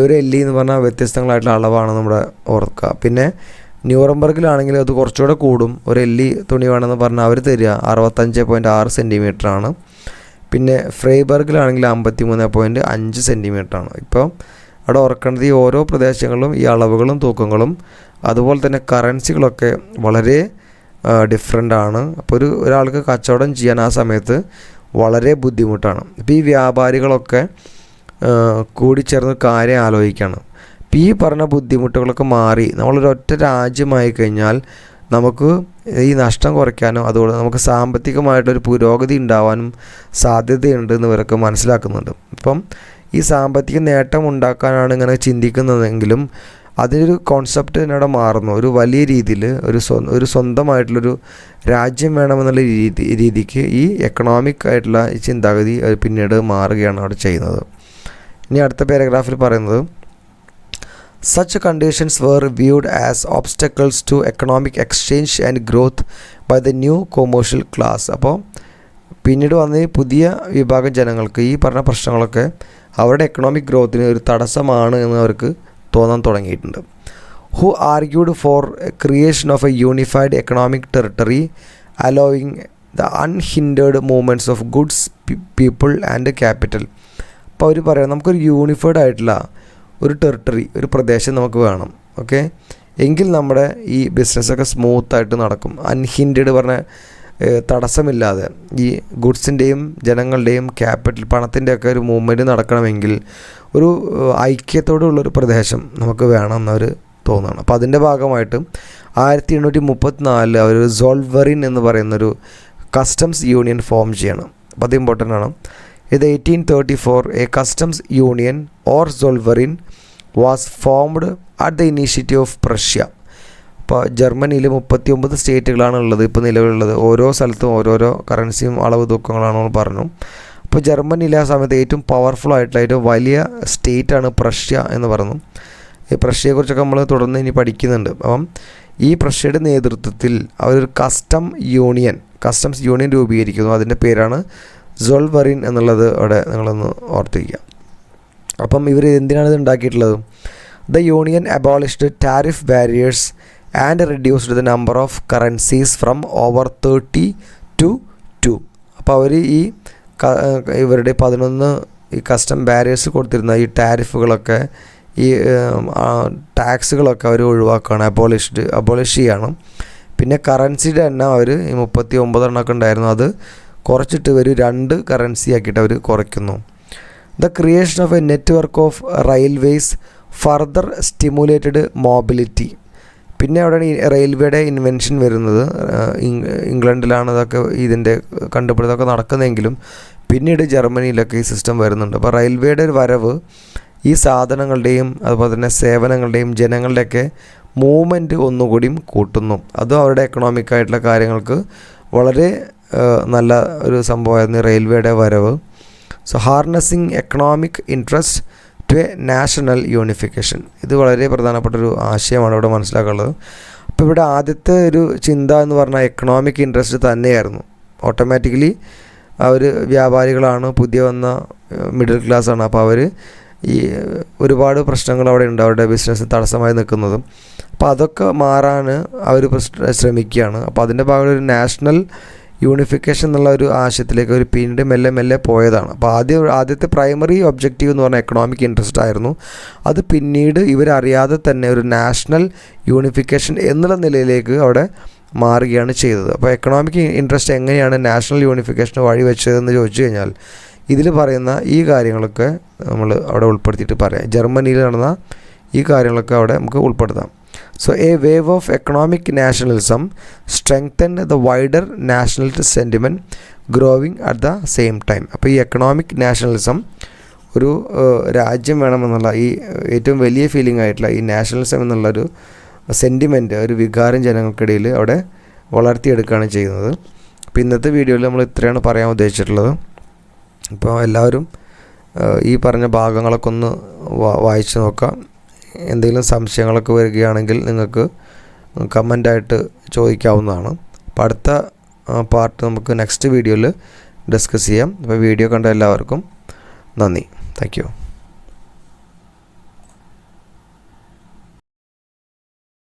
ഒരു എല്ലി എന്ന് പറഞ്ഞാൽ വ്യത്യസ്തങ്ങളായിട്ടുള്ള അളവാണ് നമ്മുടെ ഓർക്കുക. പിന്നെ ന്യൂറംബർഗിലാണെങ്കിൽ അത് കുറച്ചുകൂടെ കൂടും. ഒരു എല്ലി തുണി വേണമെന്ന് പറഞ്ഞാൽ അവർ തരിക 65.6 സെൻറ്റിമീറ്ററാണ്. പിന്നെ ഫ്രൈബർഗിലാണെങ്കിൽ 53.5 സെൻറ്റിമീറ്ററാണ്. ഇപ്പോൾ അവിടെ ഓർക്കേണ്ടത് ഈ ഓരോ പ്രദേശങ്ങളിലും ഈ അളവുകളും തൂക്കങ്ങളും അതുപോലെ തന്നെ കറൻസികളൊക്കെ വളരെ ഡിഫറെൻ്റ് ആണ്. അപ്പോൾ ഒരാൾക്ക് കച്ചവടം ചെയ്യാൻ ആ സമയത്ത് വളരെ ബുദ്ധിമുട്ടാണ്. ഇപ്പോൾ ഈ വ്യാപാരികളൊക്കെ കൂടിച്ചേർന്ന് കാര്യം ആലോചിക്കുകയാണ്. ഈ പറഞ്ഞ ബുദ്ധിമുട്ടുകളൊക്കെ മാറി നമ്മളൊരൊറ്റ രാജ്യമായി കഴിഞ്ഞാൽ നമുക്ക് ഈ നഷ്ടം കുറയ്ക്കാനും അതുപോലെ നമുക്ക് സാമ്പത്തികമായിട്ടൊരു പുരോഗതി ഉണ്ടാവാനും സാധ്യതയുണ്ട് എന്ന് ഇവരൊക്കെ മനസ്സിലാക്കുന്നുണ്ട്. ഇപ്പം ഈ സാമ്പത്തിക നേട്ടം ഉണ്ടാക്കാനാണ് ഇങ്ങനെ ചിന്തിക്കുന്നതെങ്കിലും അതിനൊരു കോൺസെപ്റ്റ് തന്നെ അവിടെ മാറുന്നു. ഒരു വലിയ രീതിയിൽ ഒരു സ്വന്തമായിട്ടുള്ളൊരു രാജ്യം വേണമെന്നുള്ള രീതിക്ക് ഈ എക്കണോമിക് ആയിട്ടുള്ള ഈ ചിന്താഗതി പിന്നീട് മാറുകയാണ് അവിടെ ചെയ്യുന്നത്. ഇനി അടുത്ത പാരഗ്രാഫിൽ പറയുന്നത്, such conditions were viewed as obstacles to economic exchange and growth by the new commercial class. അപ്പോൾ പിന്നീട് വന്ന പുതിയ വിഭാഗം ജനങ്ങൾക്ക് ഈ പറഞ്ഞ പ്രശ്നങ്ങളൊക്കെ അവരുടെ എക്കണോമിക് ഗ്രോത്തിന് ഒരു തടസ്സമാണ് എന്ന് അവർക്ക് തോന്നാൻ തുടങ്ങിയിട്ടുണ്ട്. who argued for creation of a unified economic territory allowing the unhindered movements of goods, people and capital. അപ്പോൾ അവർ പറയാം നമുക്കൊരു യൂണിഫൈഡ് ആയിട്ടുള്ള ഒരു ടെറിട്ടറി, ഒരു പ്രദേശം നമുക്ക് വേണം. ഓക്കെ, എങ്കിൽ നമ്മുടെ ഈ ബിസിനസ്സൊക്കെ സ്മൂത്തായിട്ട് നടക്കും. അൺഹിൻഡഡ് പറഞ്ഞ തടസ്സമില്ലാതെ ഈ ഗുഡ്സിൻ്റെയും ജനങ്ങളുടെയും ക്യാപിറ്റൽ പണത്തിൻ്റെയൊക്കെ ഒരു മൂവ്മെൻറ്റ് നടക്കണമെങ്കിൽ ഒരു ഐക്യത്തോടുള്ളൊരു പ്രദേശം നമുക്ക് വേണം എന്നവർ തോന്നുകയാണ്. അപ്പോൾ അതിൻ്റെ ഭാഗമായിട്ട് 1834 അവർ സോൾവറിൻ എന്ന് പറയുന്നൊരു കസ്റ്റംസ് യൂണിയൻ ഫോം ചെയ്യണം. അപ്പോൾ അത് ഇമ്പോർട്ടൻ്റ് ആണ്. ഇത് 1834 a customs union or Zollverein was formed at the initiative of Prussia. അപ്പോൾ ജർമ്മനിയിൽ 39 സ്റ്റേറ്റുകളാണ് ഉള്ളത് ഇപ്പോൾ നിലവിലുള്ളത്. ഓരോ സ്ഥലത്തും ഓരോരോ കറൻസിയും അളവ് തൂക്കങ്ങളാണെന്ന് പറഞ്ഞു. അപ്പോൾ ജർമ്മനിയിലെ ആ സമയത്ത് ഏറ്റവും പവർഫുൾ ആയിട്ടുള്ള ഏറ്റവും വലിയ സ്റ്റേറ്റാണ് പ്രഷ്യ എന്ന് പറഞ്ഞു. ഈ പ്രഷ്യയെക്കുറിച്ചൊക്കെ നമ്മൾ തുടർന്ന് ഇനി പഠിക്കുന്നുണ്ട്. അപ്പം ഈ പ്രഷ്യയുടെ നേതൃത്വത്തിൽ അവരൊരു കസ്റ്റംസ് യൂണിയൻ രൂപീകരിക്കുന്നു. അതിൻ്റെ പേരാണ് സോൾവറിൻ എന്നുള്ളത് അവിടെ നിങ്ങളൊന്ന് ഓർത്തിരിക്കുക. അപ്പം ഇവർ എന്തിനാണ് ഇത് ഉണ്ടാക്കിയിട്ടുള്ളത്? The union abolished tariff barriers and reduced the number of currencies from over 30 to 2. അപ്പോൾ അവർ ഈ ഇവരുടെ 11 ഈ കസ്റ്റം ബാരിയേഴ്സ് കൊടുത്തിരുന്ന ഈ ടാരിഫുകളൊക്കെ ഈ ടാക്സുകളൊക്കെ അവർ ഒഴിവാക്കുകയാണ്, അബോളിഷ് ചെയ്യാണ്. പിന്നെ കറൻസിയുടെ എണ്ണം അവർ 39 എണ്ണമൊക്കെ ഉണ്ടായിരുന്നു, അത് കുറച്ചിട്ട് ഇവർ 2 കറൻസി ആക്കിയിട്ട് അവർ കുറയ്ക്കുന്നു. The creation of A network of railways further stimulated mobility. പിന്നെ അവിടെയാണ് ഈ റെയിൽവേയുടെ ഇൻവെൻഷൻ വരുന്നത്. ഇംഗ്ലണ്ടിലാണ് അതൊക്കെ ഇതിൻ്റെ കണ്ടുപിടുത്തമൊക്കെ നടക്കുന്നതെങ്കിലും പിന്നീട് ജർമ്മനിയിലൊക്കെ ഈ സിസ്റ്റം വരുന്നുണ്ട്. അപ്പോൾ റെയിൽവേയുടെ ഒരു വരവ് ഈ സാധനങ്ങളുടെയും അതുപോലെ തന്നെ സേവനങ്ങളുടെയും ജനങ്ങളുടെയൊക്കെ മൂവ്മെൻറ്റ് ഒന്നുകൂടിയും കൂട്ടുന്നു. അതും അവരുടെ എക്കണോമിക്കായിട്ടുള്ള കാര്യങ്ങൾക്ക് വളരെ നല്ല ഒരു സംഭവമായിരുന്നു റെയിൽവേയുടെ വരവ്. So harnessing economic interest to a national unification, ഇത് വളരെ പ്രധാനപ്പെട്ടൊരു ആശയമാണ് ഇവിടെ മനസ്സിലാക്കാനുള്ളത്. അപ്പോൾ ഇവിടെ ആദ്യത്തെ ഒരു ചിന്ത എന്ന് പറഞ്ഞാൽ എക്കണോമിക് ഇൻട്രസ്റ്റ് തന്നെയായിരുന്നു. ഓട്ടോമാറ്റിക്കലി അവർ വ്യാപാരികളാണ്, പുതിയ വന്ന മിഡിൽ ക്ലാസ്സാണ്. അപ്പോൾ അവർ ഈ ഒരുപാട് പ്രശ്നങ്ങൾ അവിടെ ഉണ്ട്, അവരുടെ ബിസിനസ് തടസ്സമായി നിൽക്കുന്നതും. അപ്പോൾ അതൊക്കെ മാറാൻ അവർ ശ്രമിക്കുകയാണ്. അപ്പോൾ അതിൻ്റെ ഭാഗം ഒരു നാഷണൽ യൂണിഫിക്കേഷൻ എന്നുള്ള ഒരു ആശയത്തിലേക്ക് ഒരു പിന്നീട് മെല്ലെ പോയതാണ്. അപ്പോൾ ആദ്യത്തെ പ്രൈമറി ഒബ്ജക്റ്റീവ് എന്ന് പറഞ്ഞാൽ എക്കണോമിക് ഇൻട്രസ്റ്റ് ആയിരുന്നു. അത് പിന്നീട് ഇവരറിയാതെ തന്നെ ഒരു നാഷണൽ യൂണിഫിക്കേഷൻ എന്നുള്ള നിലയിലേക്ക് അവിടെ മാറുകയാണ് ചെയ്തത്. അപ്പോൾ എക്കണോമിക് ഇൻട്രസ്റ്റ് എങ്ങനെയാണ് നാഷണൽ യൂണിഫിക്കേഷന് വഴി വെച്ചതെന്ന് ചോദിച്ചു കഴിഞ്ഞാൽ ഇതിൽ പറയുന്ന ഈ കാര്യങ്ങളൊക്കെ നമ്മൾ അവിടെ ഉൾപ്പെടുത്തിയിട്ട് പറയാം. ജർമ്മനിയിൽ നടന്ന ഈ കാര്യങ്ങളൊക്കെ അവിടെ നമുക്ക് ഉൾപ്പെടുത്താം. So a wave of economic nationalism strengthened the wider nationalist sentiment growing at the same time. അപ്പോൾ ഈ എക്കണോമിക് നാഷണലിസം ഒരു രാജ്യം വേണമെന്നുള്ള ഈ ഏറ്റവും വലിയ ഫീലിംഗ് ആയിട്ടുള്ള ഈ നാഷണലിസം എന്നുള്ളൊരു സെൻറ്റിമെൻറ്റ്, ഒരു വികാരം ജനങ്ങൾക്കിടയിൽ അവിടെ വളർത്തിയെടുക്കുകയാണ് ചെയ്യുന്നത്. അപ്പോൾ ഇന്നത്തെ വീഡിയോയിൽ നമ്മൾ ഇത്രയാണ് പറയാൻ ഉദ്ദേശിച്ചിട്ടുള്ളത്. ഇപ്പോൾ എല്ലാവരും ഈ പറഞ്ഞ ഭാഗങ്ങളൊക്കെ ഒന്ന് വായിച്ച് നോക്കാം. എന്തെങ്കിലും സംശയങ്ങളൊക്കെ വരികയാണെങ്കിൽ നിങ്ങൾക്ക് കമൻ്റായിട്ട് ചോദിക്കാവുന്നതാണ്. അപ്പോൾ അടുത്ത പാർട്ട് നമുക്ക് നെക്സ്റ്റ് വീഡിയോയിൽ ഡിസ്കസ് ചെയ്യാം. അപ്പോൾ വീഡിയോ കണ്ട എല്ലാവർക്കും നന്ദി. Thank you.